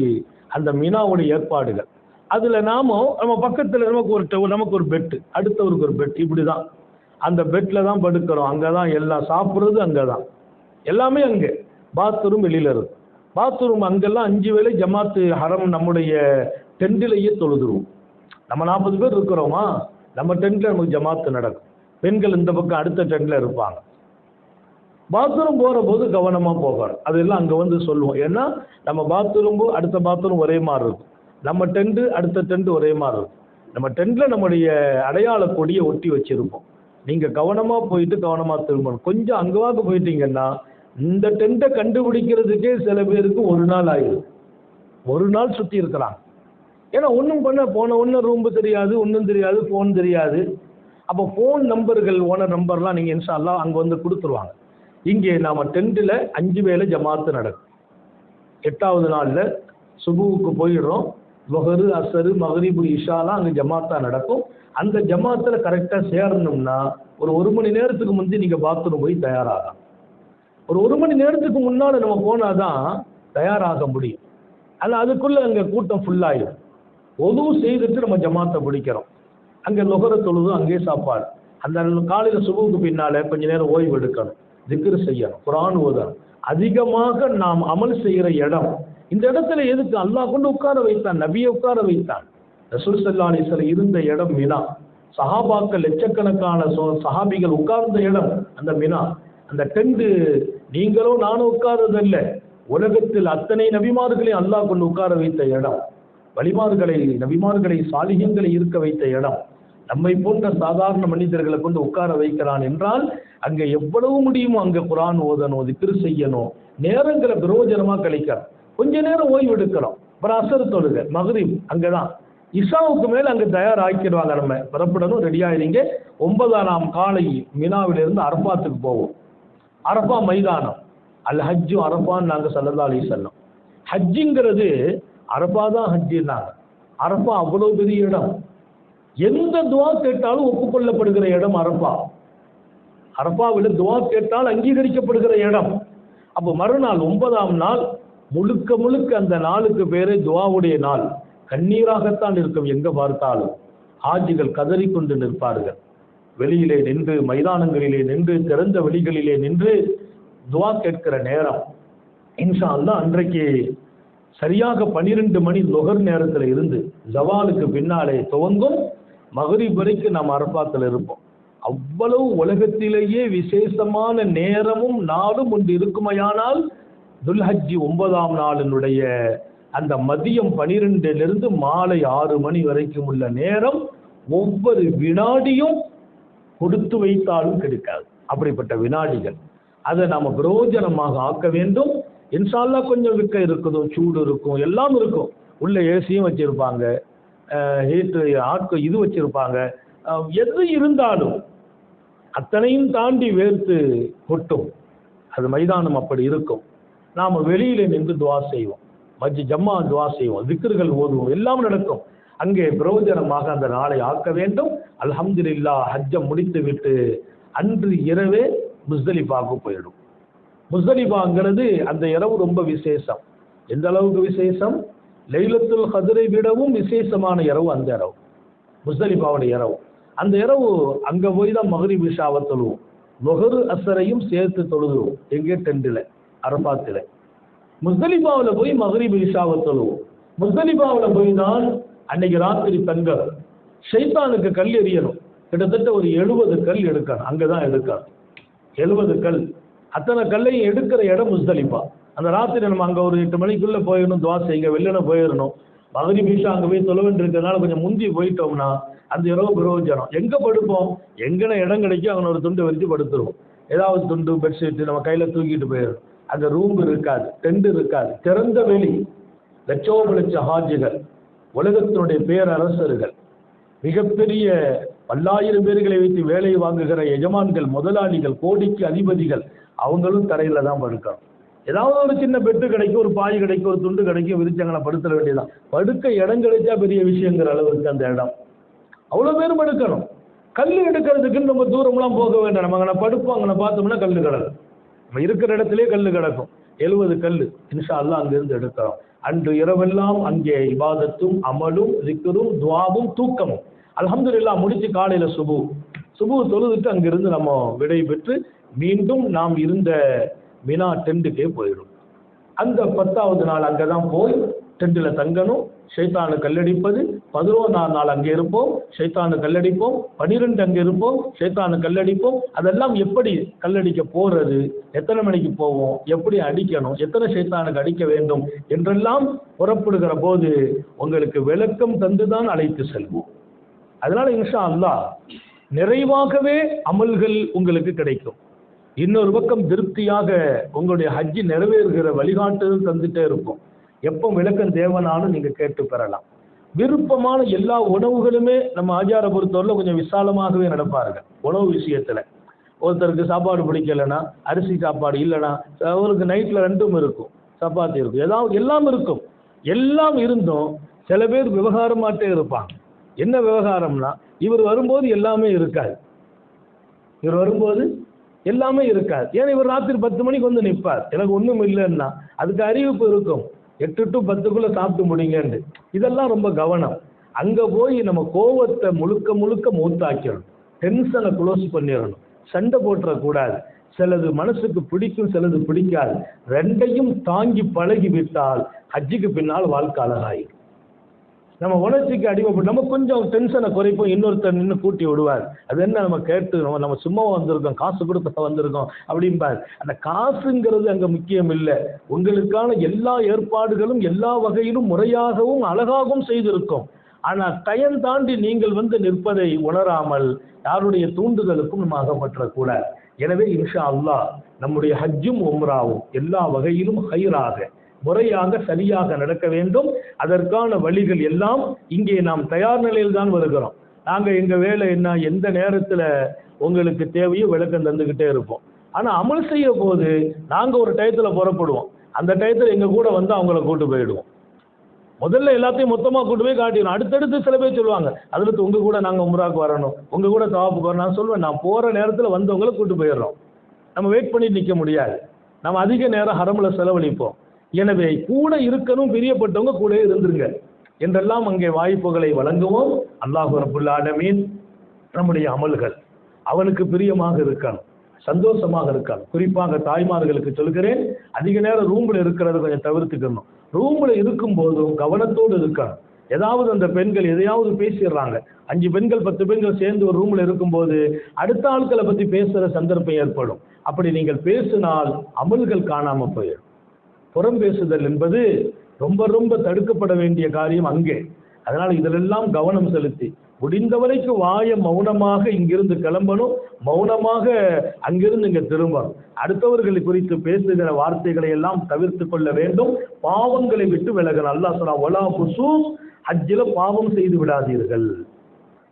அந்த மினாவுடைய ஏற்பாடுகள். அதில் நம்ம பக்கத்தில் நமக்கு ஒரு பெட்டு, அடுத்தவருக்கு ஒரு பெட், இப்படி தான். அந்த பெட்டில் தான் படுக்கிறோம். அங்கே தான் எல்லாம் சாப்பிட்றது, அங்கே தான் எல்லாமே. அங்கே பாத்ரூம் வெளியில் இருக்கும். பாத்ரூம் அங்கெல்லாம் 5 வேளை ஜமாத்து ஹரம் நம்முடைய டென்ட்டிலேயே தொழுதுருவோம். நம்ம 40 பேர் இருக்கிறோமா, நம்ம டென்ட்டில் நமக்கு ஜமாத்து நடக்கும். பெண்கள் இந்த பக்கம் அடுத்த டென்ட்டில் இருப்பாங்க. பாத்ரூம் போகிற போது கவனமாக போகணும். அதெல்லாம் அங்கே வந்து சொல்லுவோம். ஏன்னா நம்ம பாத்ரூம்பு அடுத்த பாத்ரூம் ஒரே மாதிரி இருக்கும், நம்ம டென்ட்டு அடுத்த டென்ட் ஒரே மாதிரி இருக்கும். நம்ம டென்ட்டில் நம்முடைய அடையாள கொடியை ஒட்டி வச்சுருப்போம். நீங்கள் கவனமாக போயிட்டு கவனமாக திரும்பணும். கொஞ்சம் அங்கேவாக்கு போயிட்டீங்கன்னா இந்த டென்ட்டை கண்டுபிடிக்கிறதுக்கே சில பேருக்கு ஒரு நாள் ஆயிடும். ஒரு நாள் சுற்றி இருக்கிறாங்க. ஏன்னா ஒன்றும் போன ஒன்றும் ரூம்பு தெரியாது, ஒன்றும் தெரியாது, ஃபோன் தெரியாது. அப்போ ஃபோன் நம்பர்கள், ஓனர் நம்பர்லாம் நீங்கள் இன்ஷா அல்லாஹ் அங்கே வந்து கொடுத்துருவாங்க. இங்கே நாம் டென்ட்டில் 5 வேளை ஜமாத்து நடக்கும். 8வது நாளில் சுபுவுக்கு போயிடுறோம். லுஹரு, அசரு, மக்ரிபு, இஷாலாம் அங்கே ஜமாத்தா நடக்கும். அந்த ஜமாத்தில் கரெக்டாக சேரணும்னா ஒரு மணி நேரத்துக்கு முந்தி நீங்கள் பாத்ரூம் போய் தயாராகலாம். ஒரு 1 மணி நேரத்துக்கு முன்னால் நம்ம போனால் தான் தயாராக முடியும். ஆனால் அதுக்குள்ளே அங்கே கூட்டம் ஃபுல்லாகிடும். ஒது செய்துட்டு நம்ம ஜமாத்தை பிடிக்கிறோம். அங்கே லுஹர தொழுது, அங்கேயே சாப்பாடு. அந்த காலையில் சுபுவுக்கு பின்னால் கொஞ்சம் நேரம் ஓய்வு எடுக்கணும், திக்ர் செய்யணும், குர்ஆன் ஓதணும். அதிகமாக நாம் அமல் செய்கிற இடம் இந்த இடத்துல. எதுக்கு அல்லாஹ் கொண்டு உட்கார வைத்தான்? நபியை உட்கார வைத்தான். ரசூல் ஸல்லல்லாஹு அலைஹி வஸல்லம் இருந்த இடம் மினா. சஹாபாக்கள் லட்சக்கணக்கான சஹாபிகள் உட்கார்ந்த இடம் அந்த மினா. அந்த டென்ட் நீங்களோ நானும் உட்கார்றதில்லை, உலகத்தில் அத்தனை நபிமார்களையும் அல்லாஹ் கொண்டு உட்கார வைத்த இடம். வலிமார்களை, நபிமார்களை, சாலிஹீன்களை இருக்க வைத்த இடம். நம்மை போன்ற சாதாரண மனிதர்களை கொண்டு உட்கார வைக்கிறான் என்றால் அங்கே எவ்வளவு முடியுமோ அங்கே குர்ஆன் ஓதணும், திக்ர் செய்யணும், நேரங்களை பிரயோஜனமாக கழிக்கணும். கொஞ்ச நேரம் ஓய்வு எடுக்கிறோம். அப்புறம் அசர் தொழுக, மக்ரிப் அங்கே தான். இஷாவுக்கு மேலே அங்கே தயாராக்கிடுவாங்க. நம்ம புறப்படணும், ரெடியாகிறீங்க. 9ஆம் காலை மினாவிலிருந்து அரபாத்துக்கு போவோம். அரபா மைதானம், அல் ஹஜ்ஜு அரபான்னு நாங்கள் ஸல்லல்லாஹு அலைஹி வஸல்லம். ஹஜ்ஜுங்கிறது அரபா தான் ஹஜ்ஜுனாங்க. அரபா அவ்வளோ பெரிய இடம். எந்த துவா கேட்டாலும் ஒப்புக்கொள்ளப்படுகிற இடம் அரபா. அரபாவில் துவா கேட்டால் அங்கீகரிக்கப்படுகிற இடம். அப்போ மறுநாள் 9ஆம் நாள் முழுக்க முழுக்க அந்த நாளுக்கு பேரே துவாவுடைய நாள். கண்ணீராகத்தான் இருக்கும். எங்க பார்த்தாலும் ஹாஜிகள் கதறிக்கொண்டு நிற்பார்கள். வெளியிலே நின்று, மைதானங்களிலே நின்று, திறந்த வெளிகளிலே நின்று துவா கேட்கிற நேரம். இன்ஷா அல்லாஹ் அன்றைக்கு சரியாக 12 மணி லுஹர் நேரத்தில் இருந்து ஜவாலுக்கு பின்னாலே துவங்கும் மக்ரிப் வரைக்கும் நாம் அரபாத்தில் இருப்போம். அவ்வளவு உலகத்திலேயே விசேஷமான நேரமும் நாளும் ஒன்று இருக்குமையானால் துல்ஹஜ்ஜி 9ஆம் நாளினுடைய அந்த மதியம் 12லிருந்து மாலை 6 மணி வரைக்கும் உள்ள நேரம் ஒவ்வொரு வினாடியும் கொடுத்து வைத்தாலும் கிடைக்காது. அப்படிப்பட்ட வினாடிகள். அதை நாம பிரயோஜனமாக ஆக்க வேண்டும். இன்ஷா அல்லாஹ் கொஞ்சம் விற்க இருக்கும், சூடு இருக்கும், எல்லாம் இருக்கும். உள்ள ஏசியும் வச்சிருப்பாங்க, ஹீட்டு ஆட்கு இது வச்சிருப்பாங்க. எது இருந்தாலும் அத்தனையும் தாண்டி வேர்த்து கொட்டும். அது மைதானம் அப்படி இருக்கும். நாம் வெளியில நின்று துவா செய்வோம், ஜம்மா துவா செய்வோம், திக்ர்கள் ஓதுவோம், எல்லாம் நடக்கும். அங்கே பிரயோஜனமாக அந்த நாளை ஆக்க வேண்டும். அல்ஹம்துலில்லாஹ் ஹஜ்ஜை முடித்து விட்டு அன்று இரவே முஸ்தலிஃபாவுக்கு போயிடும். முஸ்தலிஃபாங்கிறது அந்த இரவு ரொம்ப விசேஷம். எந்த அளவுக்கு விசேஷம்? லைலத்துல் கத்ரை விடவும் விசேஷமான இரவு அந்த இரவு, முஸ்தலிஃபாவுடைய இரவு. அந்த இரவு அங்கே போய் தான் மக்ரிப் இஷாவை தொழுவோம். லுஹர் அஸ்ரையும் சேர்த்து தொழுதுவோம். எங்கே? டெண்டில், அரபாத்தில். முஸ்தலிஃபாவில் போய் மக்ரிப் இஷாவை தொழுவோம். முஸ்தலிஃபாவில் போய் தான் அன்னைக்கு ராத்திரி தங்க ஷைத்தானுக்கு கல் எறியணும். கிட்டத்தட்ட ஒரு 70 கல் எடுக்கணும். அங்கே தான் எடுக்கணும் 70 கல். அத்தனை கல்லையும் எடுக்கிற இடம் முஸ்தலிஃபா. அந்த ராத்திரி நம்ம அங்கே ஒரு 8 மணிக்குள்ளே போயிடணும், துவா செய்யுங்க, வெள்ளன போயிடணும். மக்ரிப் இஷா அங்கே போய் தொழ வேண்டியிருக்கிறதுனால கொஞ்சம் முந்தி போயிட்டோம்னா அந்த இரவு பிரயோஜனம். எங்கே படுப்போம்? எங்கன இடம் கிடைக்கும் அங்கே ஒரு துண்டு வச்சு படுத்துருவோம். ஏதாவது துண்டு பெட்ஷீட்டு நம்ம கையில் தூக்கிட்டு போயிடும். அங்கே ரூம் இருக்காது, டெண்ட் இருக்காது, திறந்த வெளி. லட்சோப லட்ச ஹாஜிகள், உலகத்தினுடைய பேரரசர்கள், மிகப்பெரிய 10,000 பேர்களை வைத்து வேலை வாங்குகிற எஜமான்கள், முதலாளிகள், கோடிக்கு அதிபதிகள், அவங்களும் தரையில தான் படுக்கணும். ஏதாவது ஒரு சின்ன பெட்டு கிடைக்கும், ஒரு பாய் கிடைக்கும், ஒரு துண்டு கிடைக்கும், விரிச்சங்களை படுத்துற வேண்டியதான். படுக்க இடம் கிடைச்சா பெரிய விஷயங்கிற அளவுக்கு அந்த இடம். அவ்வளோ பேர் படுக்கணும். கல் எடுக்கிறதுக்குன்னு ரொம்ப தூரம்லாம் போக வேண்டாம். நம்ம அங்கே படுப்போம், அங்கே பார்த்தோம்னா கல் கிடக்கும். நம்ம இருக்கிற இடத்துலேயே கல் கிடக்கும். 70 கல் இன்ஷா அல்லாஹ் அங்கிருந்து எடுக்கிறோம். அன்று இரவெல்லாம் அங்கே இபாதத்தும் அமலும் திக்ரும் துவாவும் தூக்கமும். அல்ஹம்துலில்லாஹ் முடிச்சு காலையில் சுபு தொழுதுட்டு அங்கிருந்து நம்ம விடை பெற்று மீண்டும் நாம் இருந்த மினா டெண்டுக்கே போயிடும். அந்த 10வது நாள் அங்கே தான் போய் டெண்டில் தங்கணும். ஷைத்தானு கல்லடிப்பது. 11ஆம் நாள் அங்கே இருப்போம், ஷைத்தானு கல்லடிப்போம். 12 அங்கே இருப்போம், ஷைத்தானு கல்லடிப்போம். அதெல்லாம் எப்படி கல்லடிக்க போறது, எத்தனை மணிக்கு போவோம், எப்படி அடிக்கணும், எத்தனை ஷைத்தானுக்கு அடிக்க வேண்டும் என்றெல்லாம் புறப்படுகிற போது உங்களுக்கு விளக்கம் தந்துதான் அழைத்து செல்வோம். அதனால இன்ஷா அல்லாஹ் நிறைவாகவே அமல்கள் உங்களுக்கு கிடைக்கும். இன்னொரு பக்கம் திருப்தியாக உங்களுடைய ஹஜ்ஜி நிறைவேறுகிற வழிகாட்டுதல் தந்துட்டே இருக்கும். எப்போ விளக்கம் தேவனாலும் நீங்க கேட்டு பெறலாம். விருப்பமான எல்லா உணவுகளுமே நம்ம ஆச்சார பொறுத்தவரையில் கொஞ்சம் விசாலமாகவே நடப்பார்கள். உணவு விஷயத்துல ஒருத்தருக்கு சாப்பாடு பிடிக்கலைன்னா, அரிசி சாப்பாடு இல்லைன்னா, அவருக்கு நைட்ல 2ம் இருக்கும், சப்பாத்தி இருக்கும், ஏதாவது எல்லாம் இருக்கும். எல்லாம் இருந்தும் சில பேர் விவகாரமாட்டே இருப்பாங்க. என்ன விவகாரம்னா, இவர் வரும்போது எல்லாமே இருக்காது. இவர் வரும்போது எல்லாமே இருக்காது. ஏன்னா இவர் ராத்திரி 10 மணிக்கு வந்து நிற்பார். எனக்கு ஒன்றும் இல்லைன்னா அதுக்கு அறிவிப்பு இருக்கும், 8 to 10க்குள்ள சாப்பிட்டு முடிங்கன்னு. இதெல்லாம் ரொம்ப கவனம். அங்க போய் நம்ம கோவத்தை முழுக்க மூத்தாக்கிடணும். டென்ஷனை க்ளோஸ் பண்ணிடணும். சண்டை போட்டுறக்கூடாது. சிலது மனசுக்கு பிடிக்கும், சிலது பிடிக்காது. 2ஐயும் தாங்கி பழகி விட்டால் ஹஜ்ஜுக்கு பின்னால் வாழ்க்கை அழகாயிடும். நம்ம உணர்ச்சிக்கு அடிமைப்பட்டு நம்ம கொஞ்சம் டென்ஷனை குறைப்போம், இன்னொருத்தர் நின்று கூட்டி விடுவார். அது என்ன, நம்ம கேட்டு நம்ம சும்மா வந்திருக்கோம், காசு கொடுத்த வந்திருக்கோம் அப்படிம்பார். அந்த காசுங்கிறது அங்கே முக்கியம் இல்லை. உங்களுக்கான எல்லா ஏற்பாடுகளும் எல்லா வகையிலும் முறையாகவும் அழகாகவும் செய்திருக்கும். ஆனால் டயம் தாண்டி நீங்கள் வந்து நிற்பதை உணராமல் யாருடைய தூண்டுதலுக்கும் நம்ம அகப்பற்றக்கூடாது. எனவே இன்ஷா அல்லாஹ் நம்முடைய ஹஜ்ஜும் உம்ராவும் எல்லா வகையிலும் ஹைராக முறையாக சரியாக நடக்க வேண்டும். அதற்கான வழிகள் எல்லாம் இங்கே நாம் தயார் நிலையில் தான் வருகிறோம். நாங்கள் எங்கள் வேலை என்ன, எந்த நேரத்தில் உங்களுக்கு தேவையோ விளக்கம் தந்துக்கிட்டே இருப்போம். ஆனால் அமல் செய்ய போது நாங்கள் ஒரு டயத்தில் புறப்படுவோம். அந்த டயத்தில் எங்கள் கூட வந்து அவங்கள கூட்டு போயிடுவோம். முதல்ல எல்லாத்தையும் மொத்தமாக கூட்டு போய் காட்டிடணும். அடுத்தடுத்து சில பேர் சொல்லுவாங்க, அதில் உங்கள் கூட நாங்கள் உம்ராவுக்கு வரணும், உங்கள் கூட தவாப்புக்கு வரணும். நான் சொல்லுவேன், நான் போகிற நேரத்தில் வந்தவங்களை கூட்டு போயிடுறோம். நம்ம வெயிட் பண்ணி நிற்க முடியாது. நம்ம அதிக நேரம் ஹரமில் செலவழிப்போம். எனவே கூட இருக்கணும், பிரியப்பட்டவங்க கூட இருந்துருங்க என்றெல்லாம் அங்கே வாய்ப்புகளை வழங்குவோம். அல்லாஹ் ரப்புல் ஆலமீன் நம்முடைய அமல்கள் அவனுக்கு பிரியமாக இருக்கணும், சந்தோஷமாக இருக்கணும். குறிப்பாக தாய்மார்களுக்கு சொல்கிறேன், அதிக நேரம் ரூம்ல இருக்கிறத கொஞ்சம் தவிர்த்துக்கணும். ரூம்ல இருக்கும் போதும் கவனத்தோடு இருக்கணும். ஏதாவது அந்த பெண்கள் எதையாவது பேசிடுறாங்க. 5 பெண்கள் 10 பெண்கள் சேர்ந்து ஒரு ரூம்ல இருக்கும்போது அடுத்த ஆட்களை பத்தி பேசுற சந்தர்ப்பம் ஏற்படும். அப்படி நீங்கள் பேசினால் அமல்கள் காணாம போயிடும். புறம் பேசுதல் என்பது ரொம்ப ரொம்ப தடுக்கப்பட வேண்டிய காரியம் அங்கே. அதனால் இதிலெல்லாம் கவனம் செலுத்தி முடிந்த வரைக்கும் வாயை மௌனமாக இங்கிருந்து கிளம்பணும், மௌனமாக அங்கிருந்து இங்க திரும்பணும். அடுத்தவர்களை குறித்து பேசுகிற வார்த்தைகளை எல்லாம் தவிர்த்து கொள்ள வேண்டும். பாவங்களை விட்டு விலகணும். அல்லாஹ் சொல்றான், வலா ஃபுசூக், ஹஜ்ஜில பாவம் செய்து விடாதீர்கள்.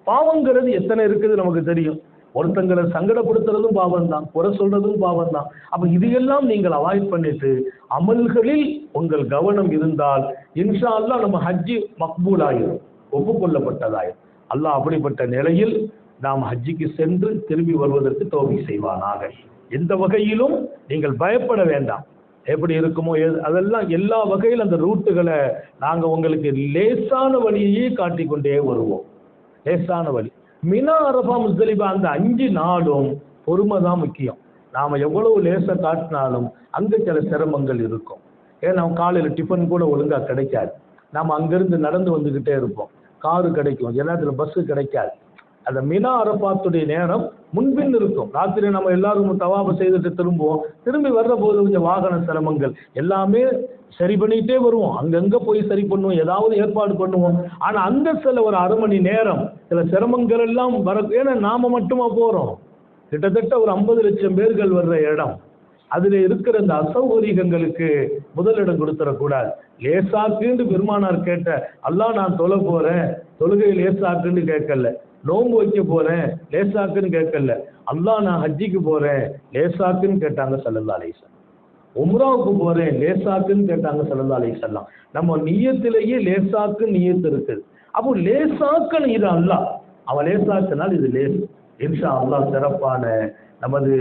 பாவங்கிறது எத்தனை இருக்குது நமக்கு தெரியும். ஒருத்தங்களை சங்கடப்படுத்துறதும் பாவம் தான், குறை சொல்றதும் பாவம் தான். அப்ப இதையெல்லாம் நீங்கள் அவாய்ட் பண்ணிட்டு அமல்களில் உங்கள் கவனம் இருந்தால் இன்ஷா அல்லாஹ் நம்ம ஹஜ்ஜி மக்பூல் ஆயிரும், ஒப்புக்கொள்ளப்பட்டதாயிரும். அல்லாஹ் அப்படிப்பட்ட நிலையில் நாம் ஹஜ்ஜிக்கு சென்று திரும்பி வருவதற்கு தௌஃபீக் செய்வானாக. எந்த வகையிலும் நீங்கள் பயப்பட வேண்டாம். எப்படி இருக்குமோ அதெல்லாம் எல்லா வகையிலும் அந்த ரூட்டுகளை நாங்கள் உங்களுக்கு லேசான வழியையே காட்டிக்கொண்டே வருவோம். லேசான வழி. மினா, அரஃபா, முஸ்தலிஃபா அந்த 5 நாளும் பொறுமை தான் முக்கியம். நாம் எவ்வளவு லேசாக காட்டினாலும் அங்கே சில சிரமங்கள் இருக்கும். ஏன்னா காலையில் டிஃபன் கூட ஒழுங்காக கிடைக்காது. நாம் அங்கேருந்து நடந்து வந்துக்கிட்டே இருப்போம். காரு கிடைக்கும், எல்லாத்துல பஸ்ஸு கிடைக்காது. அந்த மினா அரஃபாத்துடைய நேரம் முன்பின் இருக்கும். ராத்திரி நம்ம எல்லாரும் தவாப செய்துட்டு திரும்புவோம். திரும்பி வர்ற போது கொஞ்சம் வாகன சிரமங்கள் எல்லாமே சரி பண்ணிக்கிட்டே வருவோம். அங்கங்கே போய் சரி பண்ணுவோம், ஏதாவது ஏற்பாடு பண்ணுவோம். ஆனால் அந்த சில ஒரு 1/2 மணி நேரம் சில சிரமங்கள் எல்லாம் வர. ஏன்னா நாம மட்டுமா போகிறோம், கிட்டத்தட்ட ஒரு 50 லட்சம் பேர்கள் வர்ற இடம். அதில் இருக்கிற அந்த அசௌகரியங்களுக்கு முதலிடம் கொடுத்துடக்கூடாது. லேசாக்குன்னு பெருமானார் கேட்ட, அல்லாஹ் நான் தொலை போகிறேன், தொழுகை லேசாக்குன்னு கேட்கல. நோன்பு வைக்க போகிறேன், லேசாக்குன்னு கேட்கல. அல்லாஹ் நான் ஹஜ்ஜிக்கு போகிறேன், லேசாக்குன்னு கேட்டாங்க ஸல்லல்லாஹு அலைஹி வஸல்லம். உம்ராவுக்கு போகிறேன், லேசாக்குன்னு கேட்டாங்க ஸல்லல்லாஹு அலைஹி வஸல்லம். நம்ம நியத்திலேயே லேசாக்கு நியத்து இருக்குது. அப்போ லேசாக்கன்னு இது அல்லாஹ், அவன் லேசாக்குனால் இது லேஸ். இன்ஷா அல்லாஹ் சிறப்பான நமது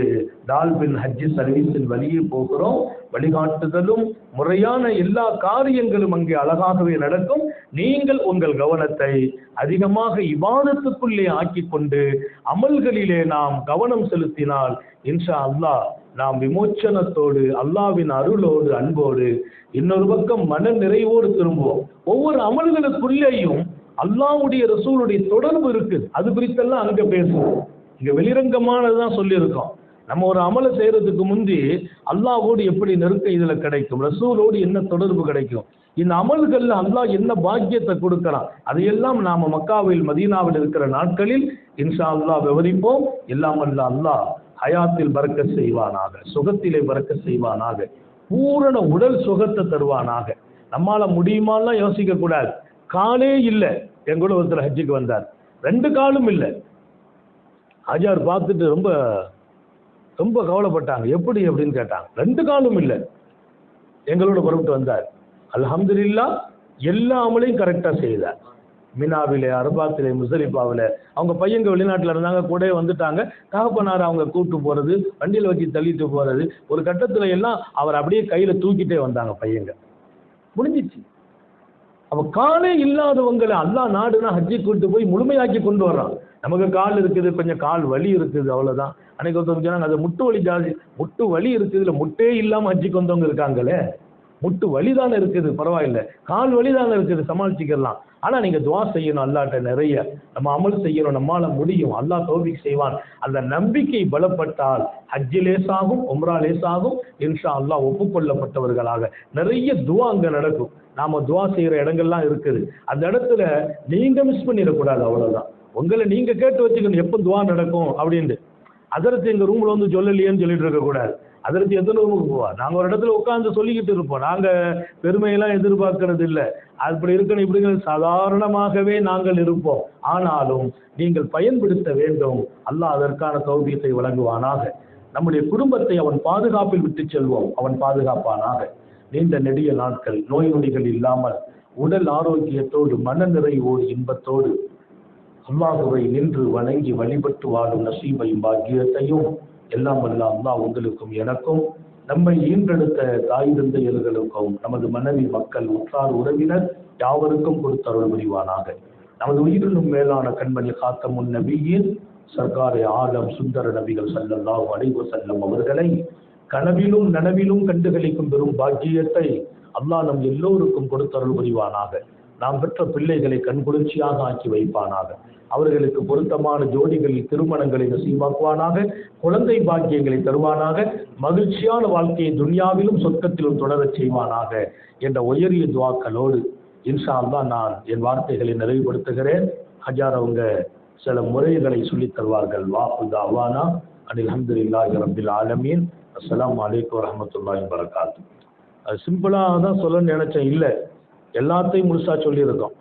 டால்பின் ஹஜ்ஜி சர்வீஸின் வழியே போகிறோம். வழிகாட்டுதலும் முறையான எல்லா காரியங்களும் அங்கே அழகாகவே நடக்கும். நீங்கள் உங்கள் கவனத்தை அதிகமாக இபாதத்துக்குள்ளே ஆக்கி கொண்டு அமல்களிலே நாம் கவனம் செலுத்தினால் இன்ஷா அல்லாஹ் நாம் விமோச்சனத்தோடு, அல்லாஹ்வின் அருளோடு, அன்போடு, இன்னொரு பக்கம் மன நிறைவோடு திரும்புவோம். ஒவ்வொரு அமல்களுக்குள்ளேயும் அல்லாஹ்வுடைய ரசூலுடைய தொடர்பு இருக்குது. அது குறித்தெல்லாம் அங்க பேசுவோம். இங்க வெளிரங்கமானதுதான் சொல்லியிருக்கோம். நம்ம ஒரு அமலை செய்யறதுக்கு முந்தி அல்லாஹ்வோடு எப்படி நெருக்க இதுல கிடைக்கும், ரசூலோடு என்ன தொடர்பு கிடைக்கும், இந்த அமல்கள்ல அல்லாஹ் என்ன பாக்கியத்தை கொடுக்கலாம், அதையெல்லாம் நாம மக்காவில் மதீனாவில் இருக்கிற நாட்களில் இன்ஷா அல்லாஹ் விவரிப்போம். எல்லாம் அல்லாஹ் ஹயாத்தில் பரக்கத் செய்வானாக, சுகத்திலே பரக்கத் செய்வானாக, பூரண உடல் சுகத்தை தருவானாக. நம்மால முடியுமாலாம் யோசிக்க கூடாது. காலே இல்லை. எங்கூட ஒருத்தர் ஹஜ்ஜுக்கு வந்தார், 2 காலும் இல்லை. ஹஜ்ஜார் பார்த்துட்டு ரொம்ப ரொம்ப கவலைப்பட்டாங்க. எப்படி அப்படின்னு கேட்டாங்க. 2 காலும் இல்லை. எங்களோட புறப்பட்டு வந்தார். அல்ஹம்துலில்லாஹ் எல்லா அமலையும் கரெக்டாக செய்தார். மினாவிலே, அரபாத்திலே, முஸ்தலிஃபாவில் அவங்க பையங்க வெளிநாட்டில் இருந்தாங்க, கூட வந்துட்டாங்க. தகப்பனார் அவங்க கூப்பிட்டு போகிறது, வண்டியில் வச்சு தள்ளிட்டு போகிறது, ஒரு கட்டத்தில் எல்லாம் அவர் அப்படியே கையில் தூக்கிட்டே வந்தாங்க பையங்க. முடிஞ்சிச்சு. அப்போ காலே இல்லாதவங்களை அல்லாஹ் நாடுனா ஹஜ்ஜி கூட்டு போய் முழுமையாக்கி கொண்டு வர்றான். நமக்கு கால் இருக்குது, கொஞ்சம் கால் வலி இருக்குது, அவ்வளோதான். அன்னைக்கு ஒருத்தவங்க சொன்னாங்க, அது முட்டு வலி ஜாஸ்தி. முட்டு வலி இருக்குது, இல்லை முட்டே இல்லாமல் ஹஜ்ஜிக்கு வந்தவங்க இருக்காங்களே. முட்டு வலி தானே இருக்குது, பரவாயில்லை. கால் வலி தானே இருக்குது, சமாளிச்சுக்கலாம். ஆனால் நீங்கள் துவா செய்யணும் அல்லாஹ்ட்ட நிறைய. நம்ம அமல் செய்யணும், நம்மால முடியும், அல்லாஹ் தௌஃபீக் செய்வான். அந்த நம்பிக்கை பலப்பட்டால் ஹஜ்ஜி லேசாகும், உம்ரா லேசாகும். இன்ஷா அல்லாஹ் ஒப்புக்கொள்ளப்பட்டவர்களாக நிறைய துவா அங்கே நடக்கும். நாம துவா செய்கிற இடங்கள்லாம் இருக்குது. அந்த இடத்துல நீங்க மிஸ் பண்ணிடக்கூடாது, அவ்வளோதான். உங்களை நீங்க கேட்டு வச்சுக்கணும் எப்போ துவா நடக்கும் அப்படின்ட்டு. அதற்கு எங்கள் ரூமில் வந்து சொல்லலையேன்னு சொல்லிட்டு இருக்கக்கூடாது. அதற்கு எத்தனை ரூமுக்கு போவார். நாங்கள் ஒரு இடத்துல உட்காந்து சொல்லிக்கிட்டு இருப்போம். நாங்கள் பெருமையெல்லாம் எதிர்பார்க்கறது இல்லை. அப்படி இருக்கணும் இப்படி சாதாரணமாகவே நாங்கள் இருப்போம். ஆனாலும் நீங்கள் பயன்படுத்த வேண்டும். அல்லாஹ் அதற்கான தௌஃபீகை வழங்குவானாக. நம்முடைய குடும்பத்தை அவன் பாதுகாப்பில் விட்டு செல்வோம், அவன் பாதுகாப்பானாக. நீண்ட நெடிய நாட்கள் நோய் நொடிகள் இல்லாமல் உடல் ஆரோக்கியத்தோடு மன நிறைவோடு இன்பத்தோடு அல்லாஹுவை நின்று வணங்கி வழிபட்டு வாழும் நசீபையும் பாக்கியத்தையும் எல்லாம் அல்லாஹ் உங்களுக்கும் எனக்கும், நம்மை ஈன்றெடுத்த தாய் தந்தையர்களுக்கும், நமது மனைவி, மக்கள், உற்றார் உறவினர் யாவருக்கும் கொடுத்தருள் புரிவானாக. நமது உயிரினும் மேலான கண்மணி காத்தமுன் நபியின் சர்க்காரே ஆலம் சுந்தர நபிகள் ஸல்லல்லாஹு அலைஹி வஸல்லம் அவர்களை கனவிலும் நனவிலும் கண்டுகளிக்கும் பெரும் பாக்கியத்தை அல்லாஹ் நம் எல்லோருக்கும் கொடுத்தருள் புரிவானாக. நாம் பெற்ற பிள்ளைகளை கண்குளிர்ச்சியாக ஆக்கி வைப்பானாக. அவர்களுக்கு பொருத்தமான ஜோடிகளில் திருமணங்களை நசீபாக்குவானாக. குழந்தை பாக்கியங்களை தருவானாக. மகிழ்ச்சியான வாழ்க்கையை துன்யாவிலும் சொர்க்கத்திலும் தொடரச் செய்வானாக என்ற உயரிய துவாக்களோடு இன்ஷா அல்லாஹ் நான் என் வார்த்தைகளை நிறைவுபடுத்துகிறேன். ஹஜார் அவங்க சில முறைகளை சொல்லித் தருவார்கள். வாஹு தஅவானா அனில் ஹம்துலில்லாஹி ரப்பில் ஆலமீன். அஸ்ஸலாமு அலைக்கும் வரஹ்மத்துல்லாஹி வபரகாத்துஹு. அது சிம்பிளாக தான் சொல்லணும்னு நினைச்சேன், இல்லை எல்லாத்தையும் முழுசா சொல்லியிருக்கோம்.